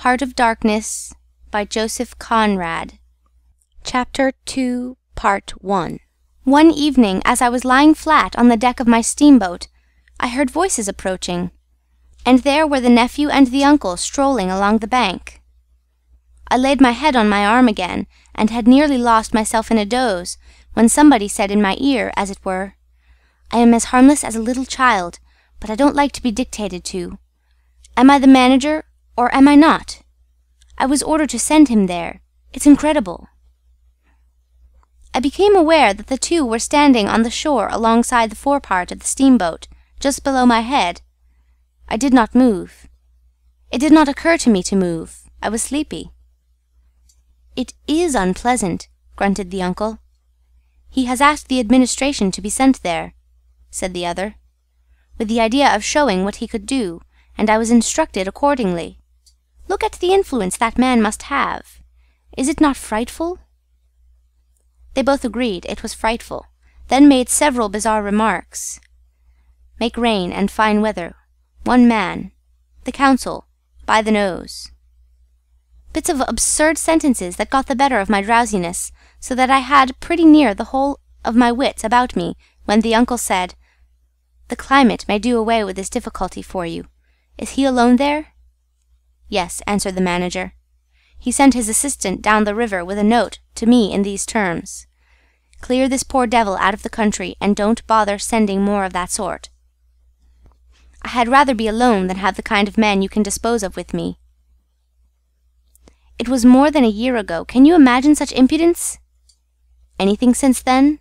Heart of Darkness by Joseph Conrad. Chapter 2, Part 1. One evening, as I was lying flat on the deck of my steamboat, I heard voices approaching, and there were the nephew and the uncle strolling along the bank. I laid my head on my arm again, and had nearly lost myself in a doze, when somebody said in my ear, as it were, "I am as harmless as a little child, but I don't like to be dictated to. Am I the manager, or am I not? I was ordered to send him there. It's incredible." I became aware that the two were standing on the shore alongside the forepart of the steamboat, just below my head. I did not move. It did not occur to me to move. I was sleepy. "It is unpleasant," grunted the uncle. "He has asked the administration to be sent there," said the other, with the idea of showing what he could do, and I was instructed accordingly. Look at the influence that man must have. Is it not frightful? They both agreed it was frightful, then made several bizarre remarks. Make rain and fine weather. One man. The council. By the nose. Bits of absurd sentences that got the better of my drowsiness, so that I had pretty near the whole of my wits about me when the uncle said, "The climate may do away with this difficulty for you. Is he alone there?" "Yes," answered the manager. He sent his assistant down the river with a note to me in these terms: "Clear this poor devil out of the country, and don't bother sending more of that sort." I had rather be alone than have the kind of men you can dispose of with me. It was more than a year ago. Can you imagine such impudence? "Anything since then?"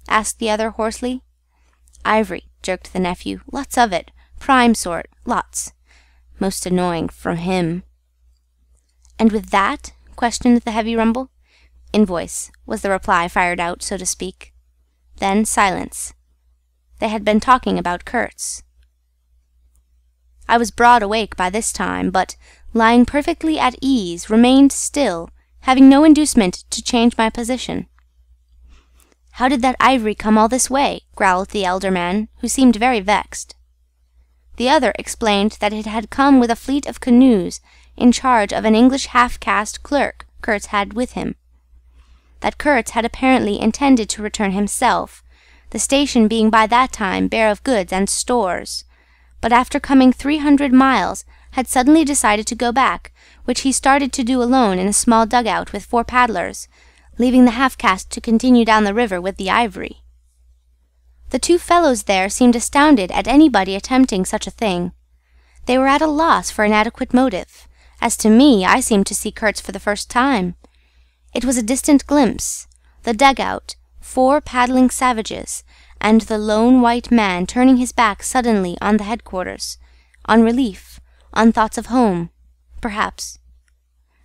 asked the other hoarsely. "Ivory," jerked the nephew. "Lots of it. Prime sort. Lots. Most annoying from him." "And with that?" questioned the heavy rumble. "Invoice," was the reply, fired out, so to speak. Then silence. They had been talking about Kurtz. I was broad awake by this time, but, lying perfectly at ease, remained still, having no inducement to change my position. "How did that ivory come all this way?" growled the elder man, who seemed very vexed. The other explained that it had come with a fleet of canoes in charge of an English half-caste clerk Kurtz had with him. That Kurtz had apparently intended to return himself, the station being by that time bare of goods and stores, but after coming 300 miles had suddenly decided to go back, which he started to do alone in a small dugout with 4 paddlers, leaving the half-caste to continue down the river with the ivory. The 2 fellows there seemed astounded at anybody attempting such a thing. They were at a loss for an adequate motive. As to me, I seemed to see Kurtz for the first time. It was a distant glimpse, the dugout, 4 paddling savages, and the lone white man turning his back suddenly on the headquarters, on relief, on thoughts of home, perhaps,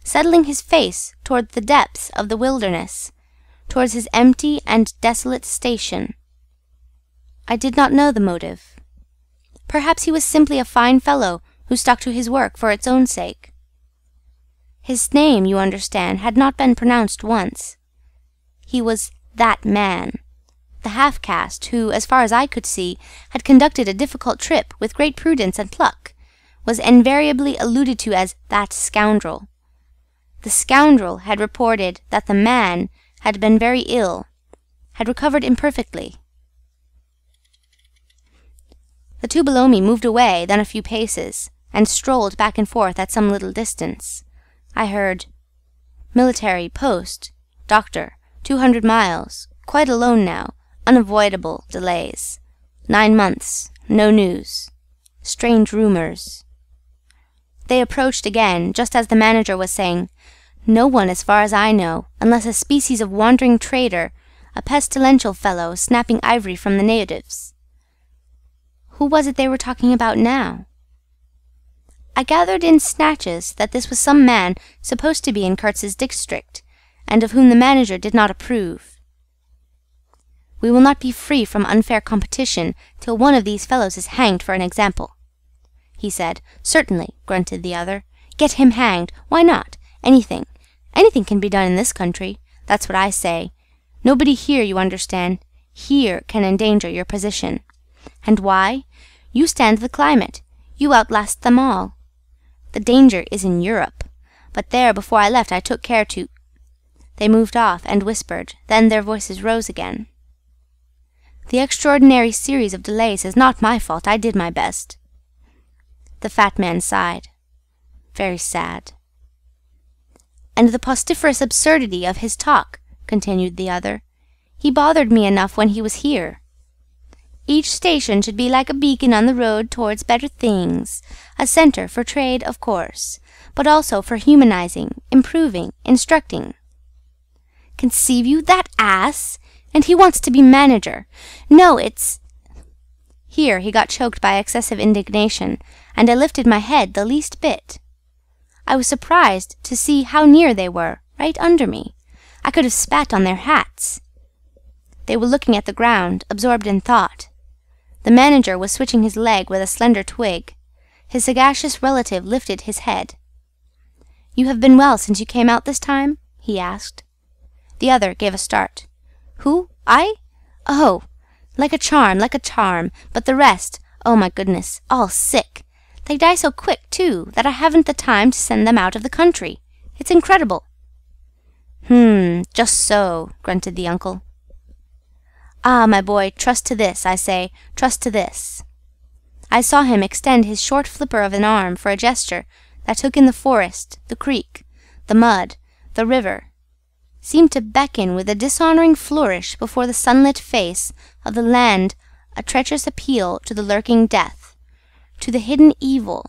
settling his face toward the depths of the wilderness, towards his empty and desolate station. I did not know the motive. Perhaps he was simply a fine fellow who stuck to his work for its own sake. His name, you understand, had not been pronounced once. He was that man, the half-caste who, as far as I could see, had conducted a difficult trip with great prudence and pluck, was invariably alluded to as that scoundrel. The scoundrel had reported that the man had been very ill, had recovered imperfectly. The 2 below me moved away, then a few paces, and strolled back and forth at some little distance. I heard, "Military, post, doctor, 200 miles, quite alone now, unavoidable delays, 9 months, no news, strange rumors." They approached again, just as the manager was saying, "No one, as far as I know, unless a species of wandering trader, a pestilential fellow snapping ivory from the natives." Who was it they were talking about now? I gathered in snatches that this was some man supposed to be in Kurtz's district, and of whom the manager did not approve. "We will not be free from unfair competition till one of these fellows is hanged for an example," he said. "Certainly," grunted the other. "Get him hanged. Why not? Anything. Anything can be done in this country. That's what I say. Nobody here, you understand, here can endanger your position. And why? You stand the climate. You outlast them all. The danger is in Europe. But there, before I left, I took care to—" They moved off and whispered, then their voices rose again. "The extraordinary series of delays is not my fault. I did my best." The fat man sighed. "Very sad." "And the pestiferous absurdity of his talk," continued the other. "He bothered me enough when he was here. Each station should be like a beacon on the road towards better things, a centre for trade, of course, but also for humanizing, improving, instructing. Conceive you, that ass! And he wants to be manager. No, it's—" Here he got choked by excessive indignation, and I lifted my head the least bit. I was surprised to see how near they were, right under me. I could have spat on their hats. They were looking at the ground, absorbed in thought. The manager was switching his leg with a slender twig. His sagacious relative lifted his head. "You have been well since you came out this time?" he asked. The other gave a start. "Who? I? Oh, like a charm, but the rest, oh my goodness, all sick. They die so quick, too, that I haven't the time to send them out of the country. It's incredible." Just so," grunted the uncle. "Ah, my boy, trust to this, I say, trust to this." I saw him extend his short flipper of an arm for a gesture that took in the forest, the creek, the mud, the river, seemed to beckon with a dishonouring flourish before the sunlit face of the land, a treacherous appeal to the lurking death, to the hidden evil,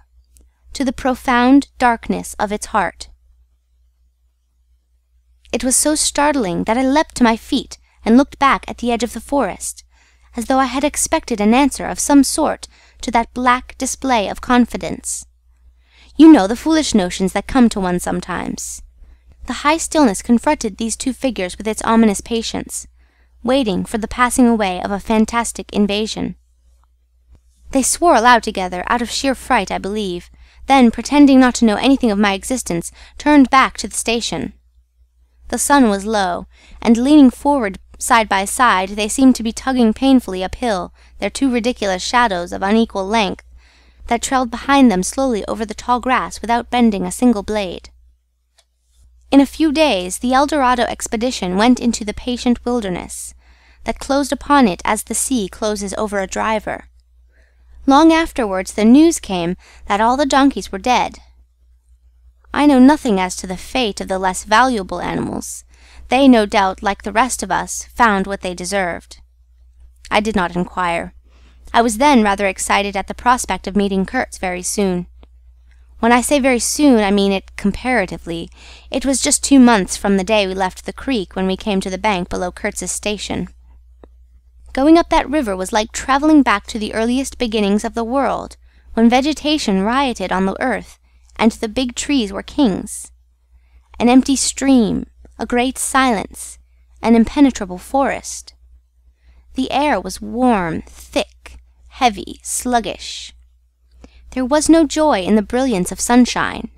to the profound darkness of its heart. It was so startling that I leapt to my feet and looked back at the edge of the forest, as though I had expected an answer of some sort to that black display of confidence. You know the foolish notions that come to one sometimes. The high stillness confronted these two figures with its ominous patience, waiting for the passing away of a fantastic invasion. They swore aloud together, out of sheer fright, I believe, then, pretending not to know anything of my existence, turned back to the station. The sun was low, and leaning forward side by side, they seemed to be tugging painfully uphill, their two ridiculous shadows of unequal length, that trailed behind them slowly over the tall grass without bending a single blade. In a few days the El Dorado expedition went into the patient wilderness, that closed upon it as the sea closes over a driver. Long afterwards the news came that all the donkeys were dead. I know nothing as to the fate of the less valuable animals. They, no doubt, like the rest of us, found what they deserved. I did not inquire. I was then rather excited at the prospect of meeting Kurtz very soon. When I say very soon, I mean it comparatively. It was just 2 months from the day we left the creek when we came to the bank below Kurtz's station. Going up that river was like travelling back to the earliest beginnings of the world, when vegetation rioted on the earth, and the big trees were kings. An empty stream, a great silence, an impenetrable forest. The air was warm, thick, heavy, sluggish. There was no joy in the brilliance of sunshine.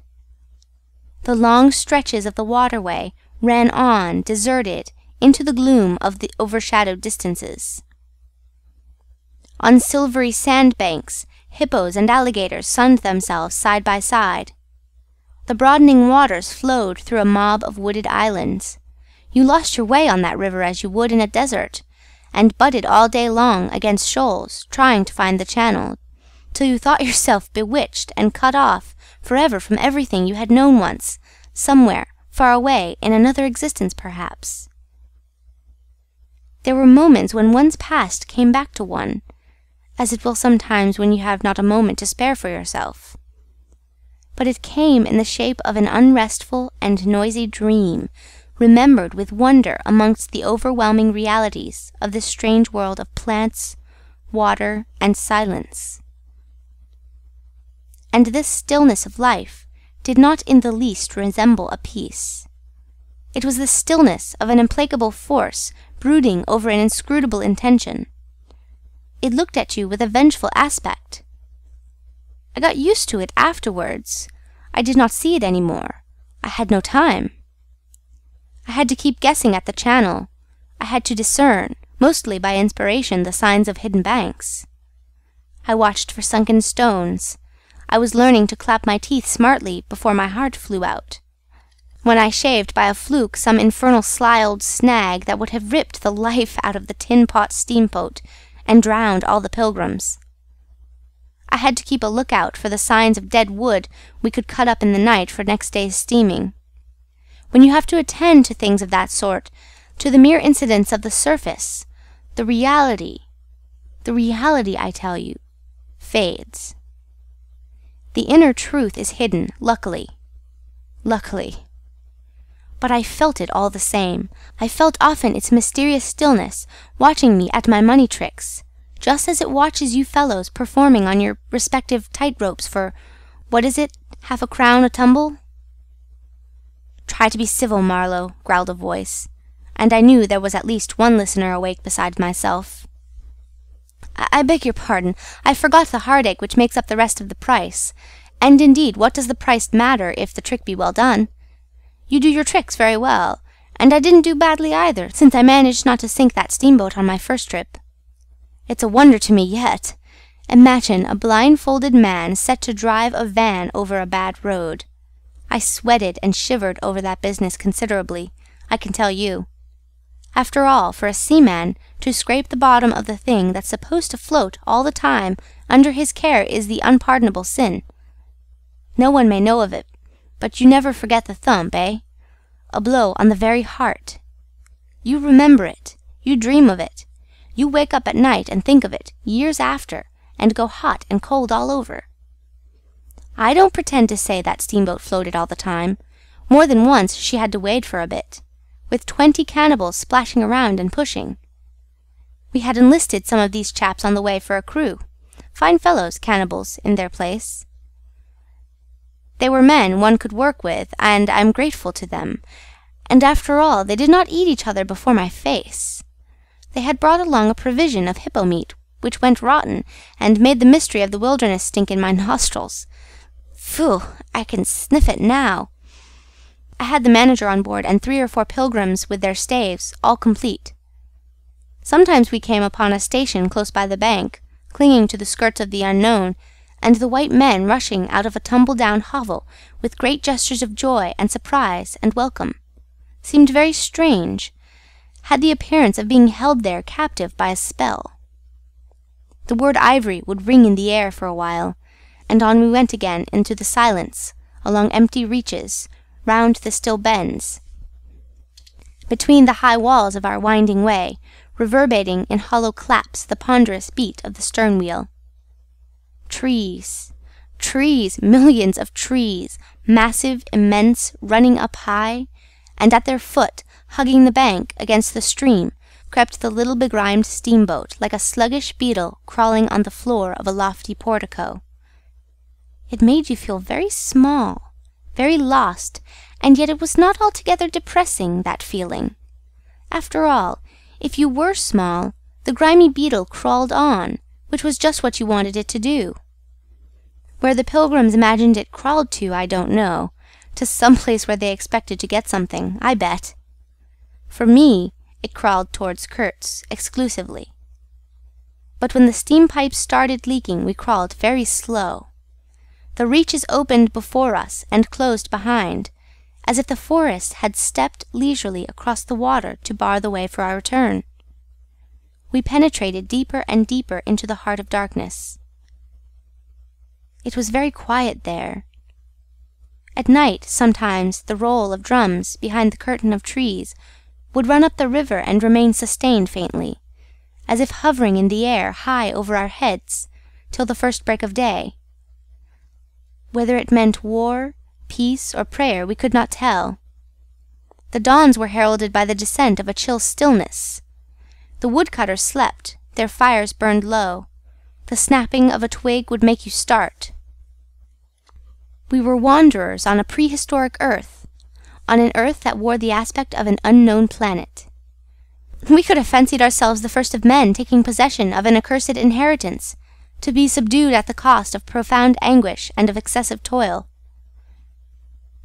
The long stretches of the waterway ran on, deserted, into the gloom of the overshadowed distances. On silvery sandbanks, hippos and alligators sunned themselves side by side. The broadening waters flowed through a mob of wooded islands. You lost your way on that river as you would in a desert, and butted all day long against shoals, trying to find the channel, till you thought yourself bewitched and cut off forever from everything you had known once, somewhere, far away, in another existence perhaps. There were moments when one's past came back to one, as it will sometimes when you have not a moment to spare for yourself. But it came in the shape of an unrestful and noisy dream, remembered with wonder amongst the overwhelming realities of this strange world of plants, water, and silence. And this stillness of life did not in the least resemble a peace. It was the stillness of an implacable force brooding over an inscrutable intention. It looked at you with a vengeful aspect. I got used to it afterwards. I did not see it any more. I had no time. I had to keep guessing at the channel. I had to discern, mostly by inspiration, the signs of hidden banks. I watched for sunken stones. I was learning to clap my teeth smartly before my heart flew out. When I shaved by a fluke some infernal sly old snag that would have ripped the life out of the tin-pot steamboat and drowned all the pilgrims. I had to keep a lookout for the signs of dead wood we could cut up in the night for next day's steaming. When you have to attend to things of that sort, to the mere incidents of the surface, the reality, I tell you, fades. The inner truth is hidden, luckily. But I felt it all the same. I felt often its mysterious stillness, watching me at my money tricks, just as it watches you fellows performing on your respective tight-ropes for, what is it, half a crown a tumble? "Try to be civil, Marlowe," growled a voice, and I knew there was at least one listener awake besides myself. I beg your pardon, I forgot the heartache which makes up the rest of the price. And indeed, what does the price matter if the trick be well done? You do your tricks very well, and I didn't do badly either, since I managed not to sink that steamboat on my first trip. It's a wonder to me yet. Imagine a blindfolded man set to drive a van over a bad road. I sweated and shivered over that business considerably, I can tell you. After all, for a seaman to scrape the bottom of the thing that's supposed to float all the time under his care is the unpardonable sin. No one may know of it, but you never forget the thump, eh? A blow on the very heart. You remember it, you dream of it, you wake up at night and think of it, years after, and go hot and cold all over. I don't pretend to say that steamboat floated all the time. More than once she had to wade for a bit, with 20 cannibals splashing around and pushing. We had enlisted some of these chaps on the way for a crew. Fine fellows, cannibals, in their place. They were men one could work with, and I'm grateful to them. And after all, they did not eat each other before my face. They had brought along a provision of hippo meat, which went rotten, and made the mystery of the wilderness stink in my nostrils. Phew, I can sniff it now. I had the manager on board and 3 or 4 pilgrims with their staves, all complete. Sometimes we came upon a station close by the bank, clinging to the skirts of the unknown, and the white men rushing out of a tumble-down hovel with great gestures of joy and surprise and welcome. Seemed very strange, had the appearance of being held there captive by a spell. The word ivory would ring in the air for a while, and on we went again into the silence, along empty reaches, round the still bends, between the high walls of our winding way, reverberating in hollow claps the ponderous beat of the stern wheel. Trees, millions of trees, massive, immense, running up high, and at their foot, hugging the bank against the stream, crept the little begrimed steamboat, like a sluggish beetle crawling on the floor of a lofty portico. It made you feel very small, very lost, and yet it was not altogether depressing, that feeling. After all, if you were small, the grimy beetle crawled on, which was just what you wanted it to do. Where the pilgrims imagined it crawled to, I don't know. To some place where they expected to get something, I bet. For me, it crawled towards Kurtz, exclusively. But when the steam pipes started leaking, we crawled very slow. The reaches opened before us and closed behind, as if the forest had stepped leisurely across the water to bar the way for our return. We penetrated deeper and deeper into the heart of darkness. It was very quiet there. At night, sometimes, the roll of drums behind the curtain of trees would run up the river and remain sustained faintly, as if hovering in the air high over our heads, till the first break of day. Whether it meant war, peace, or prayer, we could not tell. The dawns were heralded by the descent of a chill stillness. The woodcutters slept, their fires burned low. The snapping of a twig would make you start. We were wanderers on a prehistoric earth, on an earth that wore the aspect of an unknown planet. We could have fancied ourselves the first of men taking possession of an accursed inheritance, to be subdued at the cost of profound anguish and of excessive toil.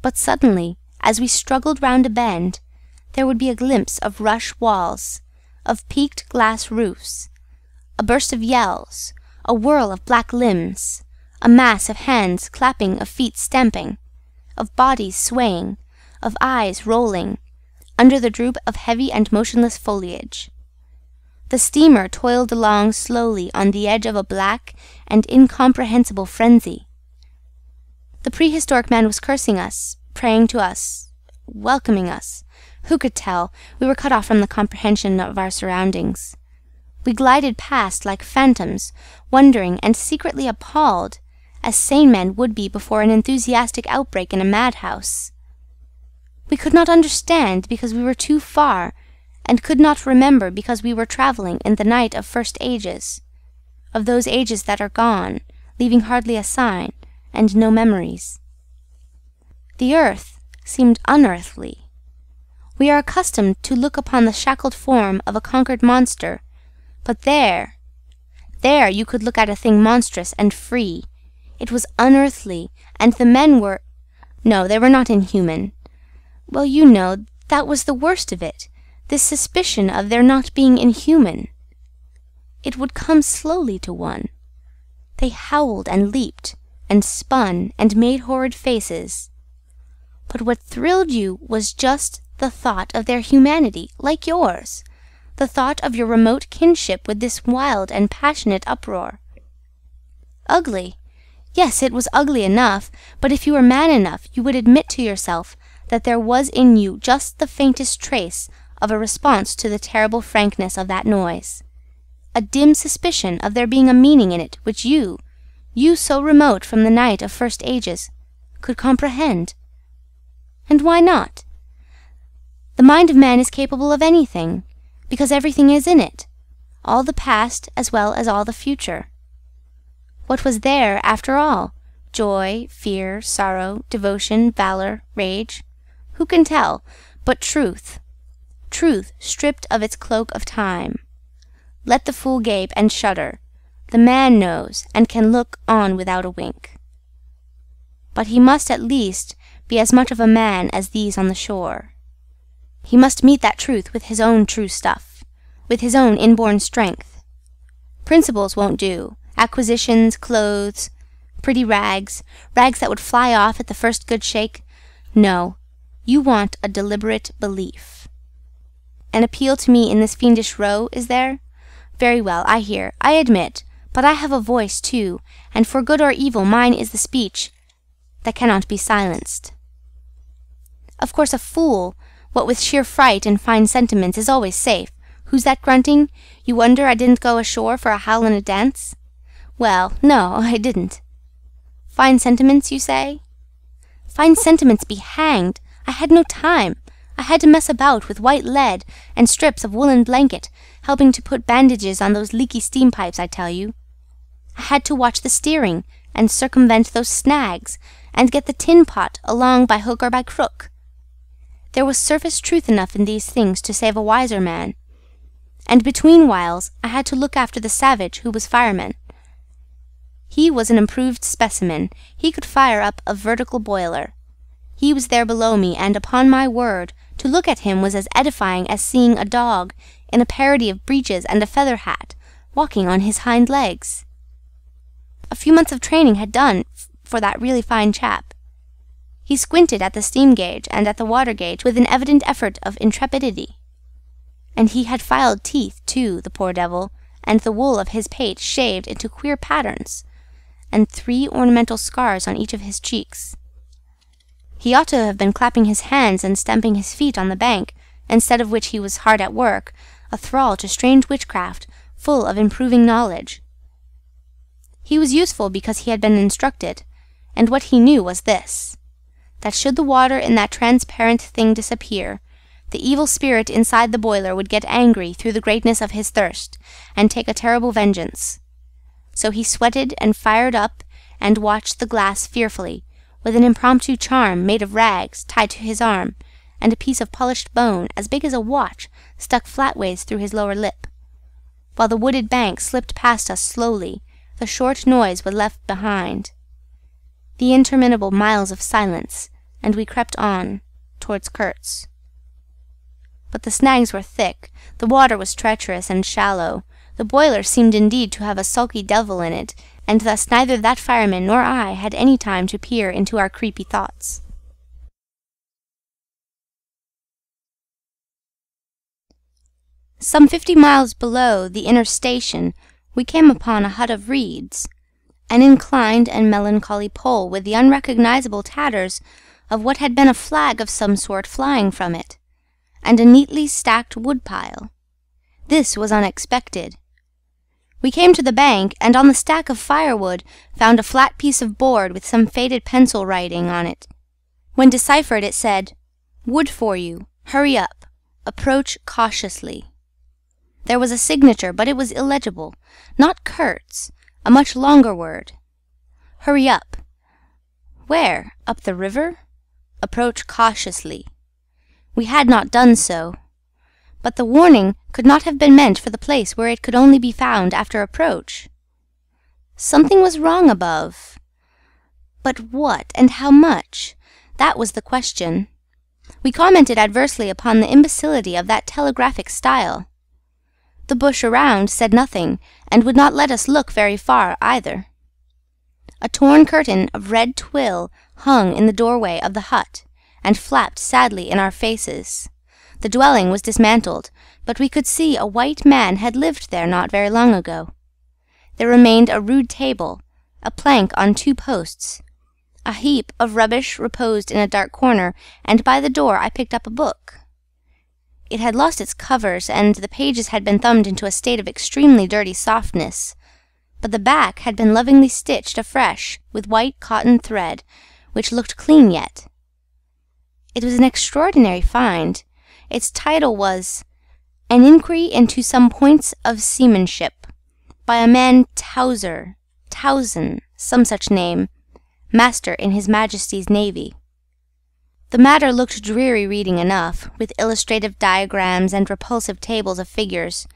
But suddenly, as we struggled round a bend, there would be a glimpse of rush walls, of peaked glass roofs, a burst of yells, a whirl of black limbs, a mass of hands clapping, of feet stamping, of bodies swaying, of eyes rolling, under the droop of heavy and motionless foliage. The steamer toiled along slowly on the edge of a black and incomprehensible frenzy. The prehistoric man was cursing us, praying to us, welcoming us. Who could tell? We were cut off from the comprehension of our surroundings. We glided past like phantoms, wondering and secretly appalled, as sane men would be before an enthusiastic outbreak in a madhouse. We could not understand because we were too far, and could not remember because we were travelling in the night of first ages, of those ages that are gone, leaving hardly a sign, and no memories. The earth seemed unearthly. We are accustomed to look upon the shackled form of a conquered monster, but there you could look at a thing monstrous and free. It was unearthly, and the men were... No, they were not inhuman. Well, you know, that was the worst of it, this suspicion of their not being inhuman. It would come slowly to one. They howled and leaped, and spun, and made horrid faces. But what thrilled you was just the thought of their humanity, like yours, the thought of your remote kinship with this wild and passionate uproar. Ugly. Yes, it was ugly enough, but if you were man enough, you would admit to yourself that there was in you just the faintest trace of a response to the terrible frankness of that noise, a dim suspicion of there being a meaning in it which you so remote from the night of first ages, could comprehend. And why not? The mind of man is capable of anything, because everything is in it, all the past as well as all the future. What was there, after all? Joy, fear, sorrow, devotion, valor, rage? Who can tell? But truth. Truth stripped of its cloak of time. Let the fool gape and shudder. The man knows, and can look on without a wink. But he must at least be as much of a man as these on the shore. He must meet that truth with his own true stuff, with his own inborn strength. Principles won't do, acquisitions, clothes, pretty rags that would fly off at the first good shake. No, you want a deliberate belief. An appeal to me in this fiendish row, is there? Very well, I hear, I admit, but I have a voice too, and for good or evil mine is the speech that cannot be silenced. Of course a fool, what with sheer fright and fine sentiments, is always safe. Who's that grunting? You wonder I didn't go ashore for a howl and a dance? Well, no, I didn't. Fine sentiments, you say? Fine sentiments be hanged! I had no time. I had to mess about with white lead and strips of woolen blanket, helping to put bandages on those leaky steam pipes, I tell you. I had to watch the steering, and circumvent those snags, and get the tin pot along by hook or by crook. There was surface truth enough in these things to save a wiser man. And between whiles I had to look after the savage who was fireman. He was an improved specimen. He could fire up a vertical boiler. He was there below me, and, upon my word, to look at him was as edifying as seeing a dog, in a parody of breeches and a feather hat, walking on his hind legs. A few months of training had done for that really fine chap. He squinted at the steam gauge and at the water gauge with an evident effort of intrepidity. And he had filed teeth, too, the poor devil, and the wool of his pate shaved into queer patterns, and 3 ornamental scars on each of his cheeks. He ought to have been clapping his hands and stamping his feet on the bank, instead of which he was hard at work, a thrall to strange witchcraft, full of improving knowledge. He was useful because he had been instructed, and what he knew was this, that should the water in that transparent thing disappear, the evil spirit inside the boiler would get angry through the greatness of his thirst, and take a terrible vengeance. So he sweated and fired up, and watched the glass fearfully, with an impromptu charm made of rags tied to his arm, and a piece of polished bone as big as a watch stuck flatways through his lower lip. While the wooded bank slipped past us slowly, the short noise was left behind, the interminable miles of silence, and we crept on towards Kurtz. But the snags were thick, the water was treacherous and shallow, the boiler seemed indeed to have a sulky devil in it, and thus neither that fireman nor I had any time to peer into our creepy thoughts. Some 50 miles below the inner station, we came upon a hut of reeds, an inclined and melancholy pole with the unrecognizable tatters of what had been a flag of some sort flying from it, and a neatly stacked woodpile. This was unexpected. We came to the bank, and on the stack of firewood found a flat piece of board with some faded pencil writing on it. When deciphered, it said, "Wood for you. Hurry up. Approach cautiously." There was a signature, but it was illegible. Not Kurt's, a much longer word. Hurry up. Where? Up the river? Approach cautiously. We had not done so. But the warning could not have been meant for the place where it could only be found after approach. Something was wrong above. But what, and how much? That was the question. We commented adversely upon the imbecility of that telegraphic style. The bush around said nothing, and would not let us look very far either. A torn curtain of red twill hung in the doorway of the hut, and flapped sadly in our faces. The dwelling was dismantled, but we could see a white man had lived there not very long ago. There remained a rude table, a plank on 2 posts. A heap of rubbish reposed in a dark corner, and by the door I picked up a book. It had lost its covers, and the pages had been thumbed into a state of extremely dirty softness, but the back had been lovingly stitched afresh with white cotton thread, which looked clean yet. It was an extraordinary find. Its title was An Inquiry into Some Points of Seamanship, by a man Towson, some such name, Master in His Majesty's Navy. The matter looked dreary reading enough, with illustrative diagrams and repulsive tables of figures,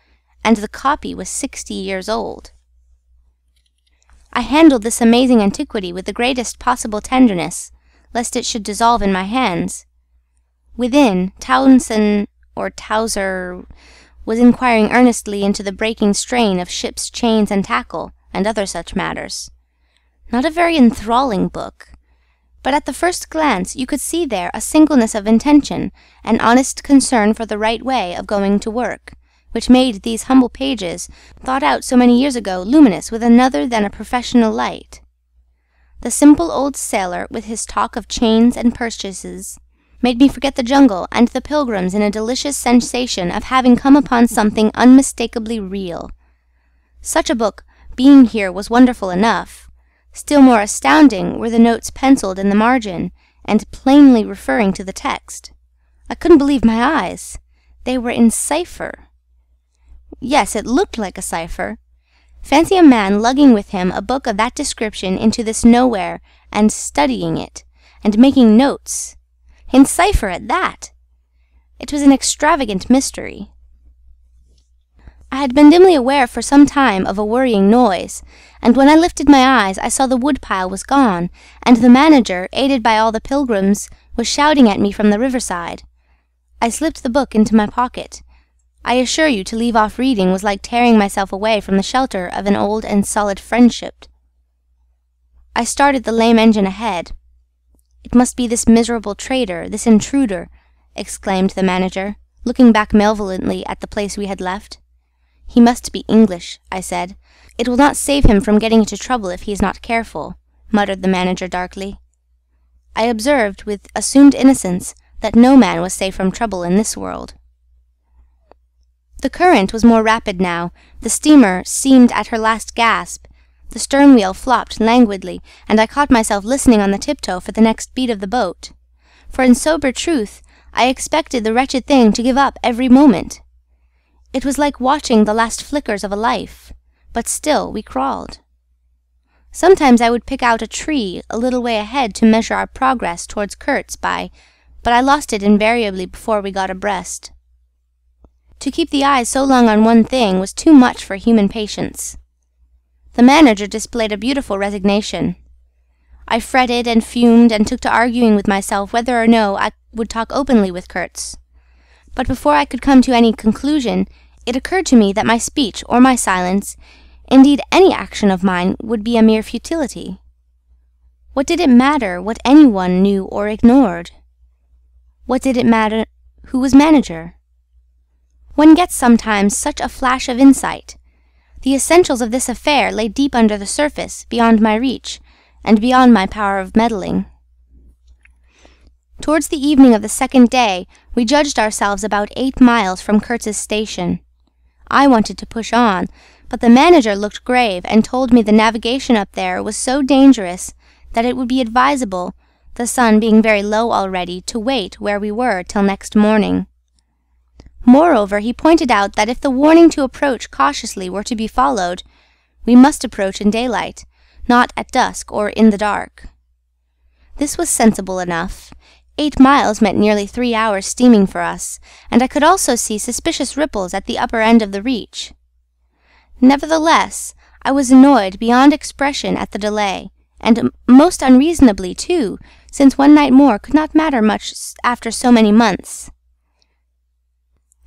and the copy was 60 years old. I handled this amazing antiquity with the greatest possible tenderness, lest it should dissolve in my hands. Within, Towser was inquiring earnestly into the breaking strain of ships' chains and tackle, and other such matters. Not a very enthralling book, but at the first glance you could see there a singleness of intention, an honest concern for the right way of going to work, which made these humble pages, thought out so many years ago, luminous with another than a professional light. The simple old sailor, with his talk of chains and purchases, made me forget the jungle and the pilgrims in a delicious sensation of having come upon something unmistakably real. Such a book, being here, was wonderful enough. Still more astounding were the notes penciled in the margin, and plainly referring to the text. I couldn't believe my eyes. They were in cipher. Yes, it looked like a cipher. Fancy a man lugging with him a book of that description into this nowhere, and studying it, and making notes. In cipher at that! It was an extravagant mystery. I had been dimly aware for some time of a worrying noise, and when I lifted my eyes I saw the woodpile was gone, and the manager, aided by all the pilgrims, was shouting at me from the riverside. I slipped the book into my pocket. I assure you, to leave off reading was like tearing myself away from the shelter of an old and solid friendship. I started the lame engine ahead. "It must be this miserable traitor, this intruder," exclaimed the manager, looking back malevolently at the place we had left. "He must be English," I said. "It will not save him from getting into trouble if he is not careful," muttered the manager darkly. I observed, with assumed innocence, that no man was safe from trouble in this world. The current was more rapid now. The steamer seemed at her last gasp. The stern wheel flopped languidly, and I caught myself listening on the tiptoe for the next beat of the boat. For in sober truth, I expected the wretched thing to give up every moment. It was like watching the last flickers of a life, but still we crawled. Sometimes I would pick out a tree a little way ahead to measure our progress towards Kurt's by, but I lost it invariably before we got abreast. To keep the eyes so long on one thing was too much for human patience. The manager displayed a beautiful resignation. I fretted and fumed and took to arguing with myself whether or no I would talk openly with Kurtz. But before I could come to any conclusion, it occurred to me that my speech or my silence, Indeed, any action of mine would be a mere futility. What did it matter what anyone knew or ignored? What did it matter who was manager? One gets sometimes such a flash of insight. The essentials of this affair lay deep under the surface, beyond my reach, and beyond my power of meddling. Towards the evening of the second day, we judged ourselves about 8 miles from Kurtz's station. I wanted to push on, but the manager looked grave and told me the navigation up there was so dangerous that it would be advisable, the sun being very low already, to wait where we were till next morning. Moreover, he pointed out that if the warning to approach cautiously were to be followed, we must approach in daylight, not at dusk or in the dark. This was sensible enough. 8 miles meant nearly 3 hours steaming for us, and I could also see suspicious ripples at the upper end of the reach. Nevertheless, I was annoyed beyond expression at the delay, and most unreasonably too, since one night more could not matter much after so many months.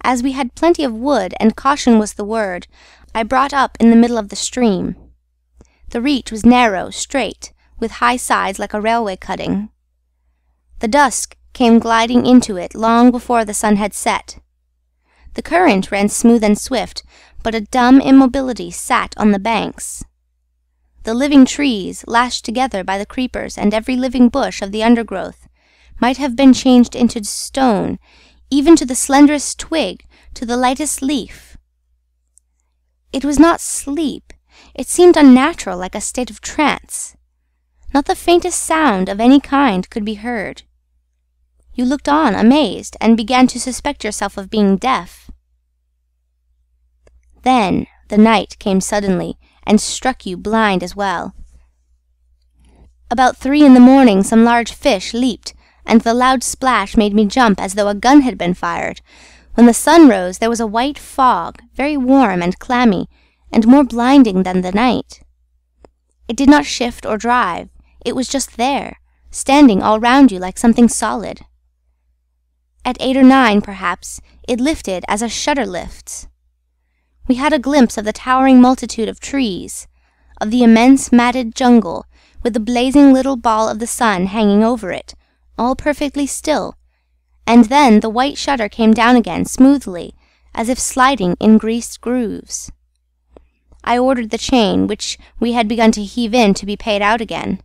As we had plenty of wood, and caution was the word, I brought up in the middle of the stream. The reach was narrow, straight, with high sides like a railway cutting. The dusk came gliding into it long before the sun had set. The current ran smooth and swift, but a dumb immobility sat on the banks. The living trees, lashed together by the creepers and every living bush of the undergrowth, might have been changed into stone, even to the slenderest twig, to the lightest leaf. It was not sleep. It seemed unnatural, like a state of trance. Not the faintest sound of any kind could be heard. You looked on, amazed, and began to suspect yourself of being deaf. Then the night came suddenly, and struck you blind as well. About 3 in the morning some large fish leaped, and the loud splash made me jump as though a gun had been fired. When the sun rose, there was a white fog, very warm and clammy, and more blinding than the night. It did not shift or drive. It was just there, standing all round you like something solid. At 8 or 9, perhaps, it lifted as a shutter lifts. We had a glimpse of the towering multitude of trees, of the immense matted jungle, with the blazing little ball of the sun hanging over it, all perfectly still, and then the white shutter came down again smoothly, as if sliding in greased grooves. I ordered the chain, which we had begun to heave in, to be paid out again.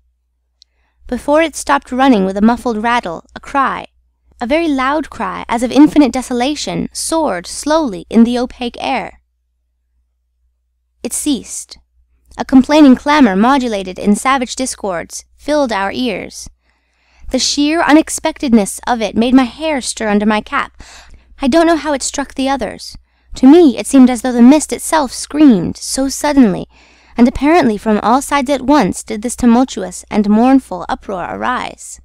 Before it stopped running with a muffled rattle, a cry, a very loud cry, as of infinite desolation, soared slowly in the opaque air. It ceased. A complaining clamour, modulated in savage discords, filled our ears. The sheer unexpectedness of it made my hair stir under my cap. I don't know how it struck the others. To me it seemed as though the mist itself screamed, so suddenly, and apparently from all sides at once did this tumultuous and mournful uproar arise.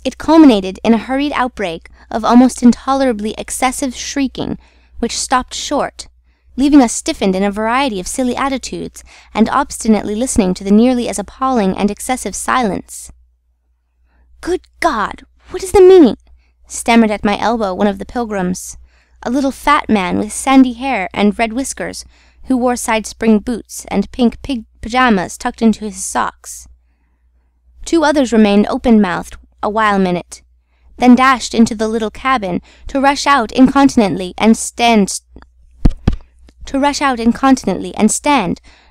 It culminated in a hurried outbreak of almost intolerably excessive shrieking, which stopped short, leaving us stiffened in a variety of silly attitudes, and obstinately listening to the nearly as appalling and excessive silence. "Good God! What is the meaning?" stammered at my elbow one of the pilgrims, a little fat man with sandy hair and red whiskers, who wore side-spring boots and pink pig pyjamas tucked into his socks. 2 others remained open-mouthed a minute, then dashed into the little cabin to rush out incontinently and stand,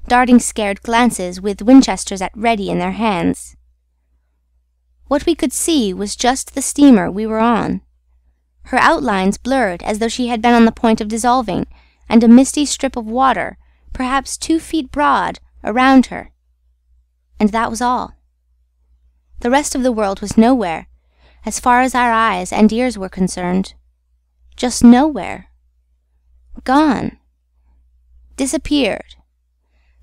darting scared glances with Winchesters at ready in their hands. What we could see was just the steamer we were on. Her outlines blurred as though she had been on the point of dissolving, and a misty strip of water, perhaps 2 feet broad, around her. And that was all. The rest of the world was nowhere, as far as our eyes and ears were concerned. Just nowhere. Gone. Disappeared.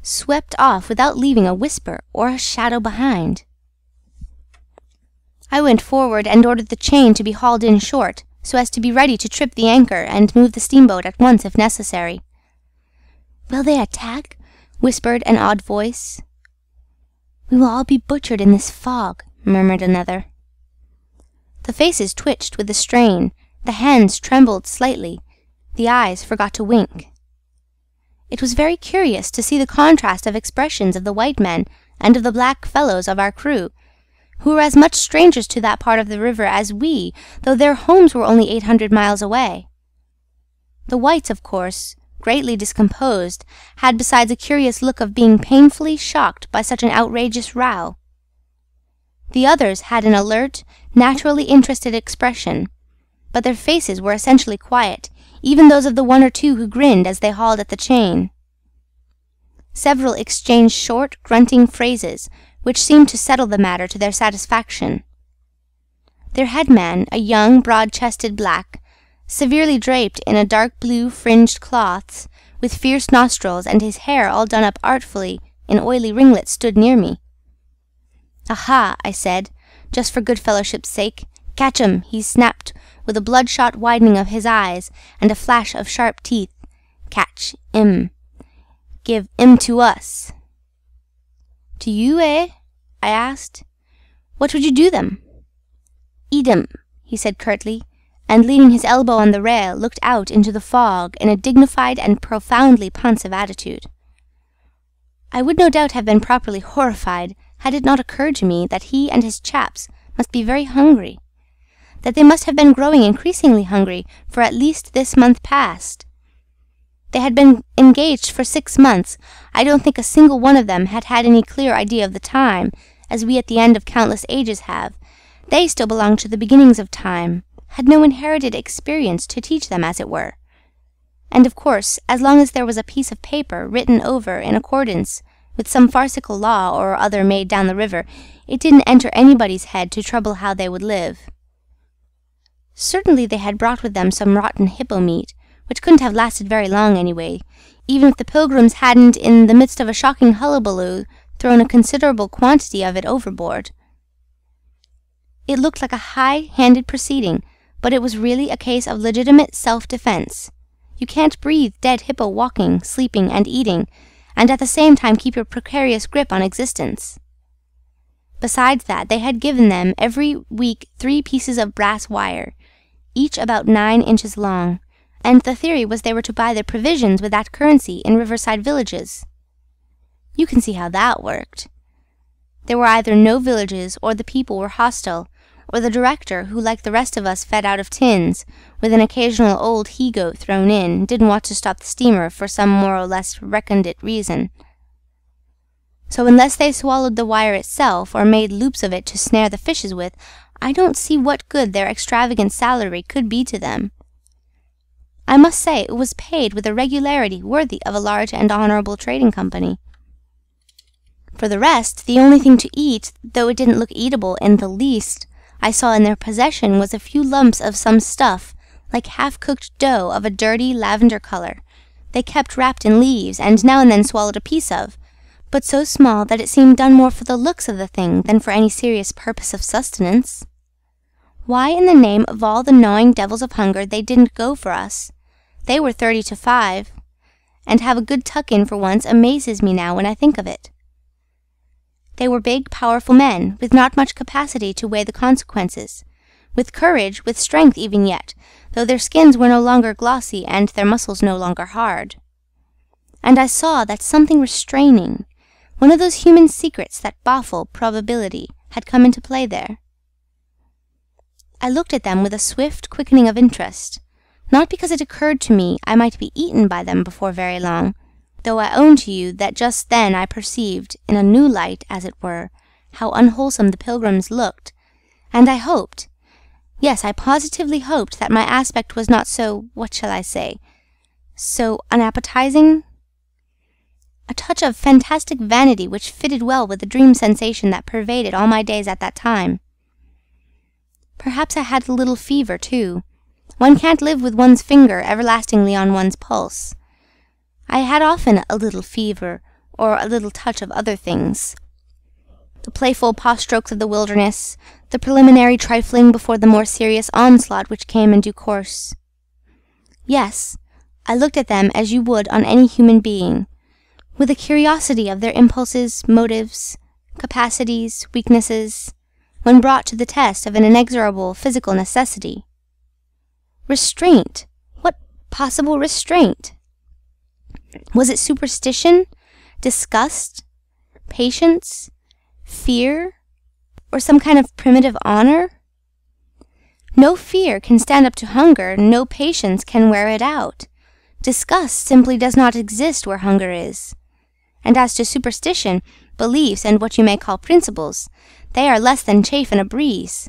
Swept off without leaving a whisper or a shadow behind. I went forward and ordered the chain to be hauled in short, so as to be ready to trip the anchor and move the steamboat at once if necessary. "Will they attack?" whispered an odd voice. "We will all be butchered in this fog," murmured another. The faces twitched with the strain, the hands trembled slightly, the eyes forgot to wink. It was very curious to see the contrast of expressions of the white men and of the black fellows of our crew, who were as much strangers to that part of the river as we, though their homes were only 800 miles away. The whites, of course, greatly discomposed, had besides a curious look of being painfully shocked by such an outrageous row. The others had an alert, naturally interested expression, but their faces were essentially quiet, even those of the one or two who grinned as they hauled at the chain. Several exchanged short, grunting phrases, which seemed to settle the matter to their satisfaction. Their headman, a young, broad-chested black, severely draped in a dark blue fringed cloths, with fierce nostrils and his hair all done up artfully in oily ringlets, stood near me. "Aha!" I said, just for good fellowship's sake. "Catch 'em!" he snapped, with a bloodshot widening of his eyes and a flash of sharp teeth. "Catch 'im. Give 'im to us." "To you, eh?" I asked. "What would you do them?" "Eat 'em," he said curtly, and leaning his elbow on the rail, looked out into the fog in a dignified and profoundly pensive attitude. I would no doubt have been properly horrified had it not occurred to me that he and his chaps must be very hungry, that they must have been growing increasingly hungry for at least this month past. They had been engaged for 6 months. I don't think a single one of them had had any clear idea of the time, as we at the end of countless ages have. They still belonged to the beginnings of time, had no inherited experience to teach them, as it were. And, of course, as long as there was a piece of paper written over in accordance with some farcical law or other made down the river, it didn't enter anybody's head to trouble how they would live. Certainly they had brought with them some rotten hippo meat, which couldn't have lasted very long anyway, even if the pilgrims hadn't, in the midst of a shocking hullabaloo, thrown a considerable quantity of it overboard. It looked like a high-handed proceeding, but it was really a case of legitimate self-defense. You can't breathe dead hippo walking, sleeping, and eating, and at the same time keep your precarious grip on existence. Besides that, they had given them every week 3 pieces of brass wire, each about 9 inches long, and the theory was they were to buy their provisions with that currency in riverside villages. You can see how that worked. There were either no villages, or the people were hostile, or the director, who like the rest of us fed out of tins, with an occasional old he-goat thrown in, didn't want to stop the steamer for some more or less recondite reason. So unless they swallowed the wire itself, or made loops of it to snare the fishes with, I don't see what good their extravagant salary could be to them. I must say it was paid with a regularity worthy of a large and honourable trading company. For the rest, the only thing to eat, though it didn't look eatable in the least, I saw in their possession was a few lumps of some stuff, like half-cooked dough of a dirty lavender colour, they kept wrapped in leaves, and now and then swallowed a piece of, but so small that it seemed done more for the looks of the thing than for any serious purpose of sustenance. Why in the name of all the gnawing devils of hunger they didn't go for us? They were 30 to 5, and have a good tuck-in for once amazes me now when I think of it. They were big, powerful men, with not much capacity to weigh the consequences, with courage, with strength even yet, though their skins were no longer glossy and their muscles no longer hard. And I saw that something restraining, one of those human secrets that baffle probability, had come into play there. I looked at them with a swift quickening of interest, not because it occurred to me I might be eaten by them before very long, though I own to you that just then I perceived, in a new light, as it were, how unwholesome the pilgrims looked, and I hoped, yes, I positively hoped that my aspect was not so, what shall I say, so unappetizing? A touch of fantastic vanity which fitted well with the dream sensation that pervaded all my days at that time. Perhaps I had a little fever, too. One can't live with one's finger everlastingly on one's pulse. I had often a little fever, or a little touch of other things. The playful paw-strokes of the wilderness, the preliminary trifling before the more serious onslaught which came in due course. Yes, I looked at them as you would on any human being, with a curiosity of their impulses, motives, capacities, weaknesses, when brought to the test of an inexorable physical necessity. Restraint! What possible restraint? Was it superstition, disgust, patience, fear, or some kind of primitive honor? No fear can stand up to hunger, no patience can wear it out. Disgust simply does not exist where hunger is. And as to superstition, beliefs, and what you may call principles, they are less than chaff in a breeze.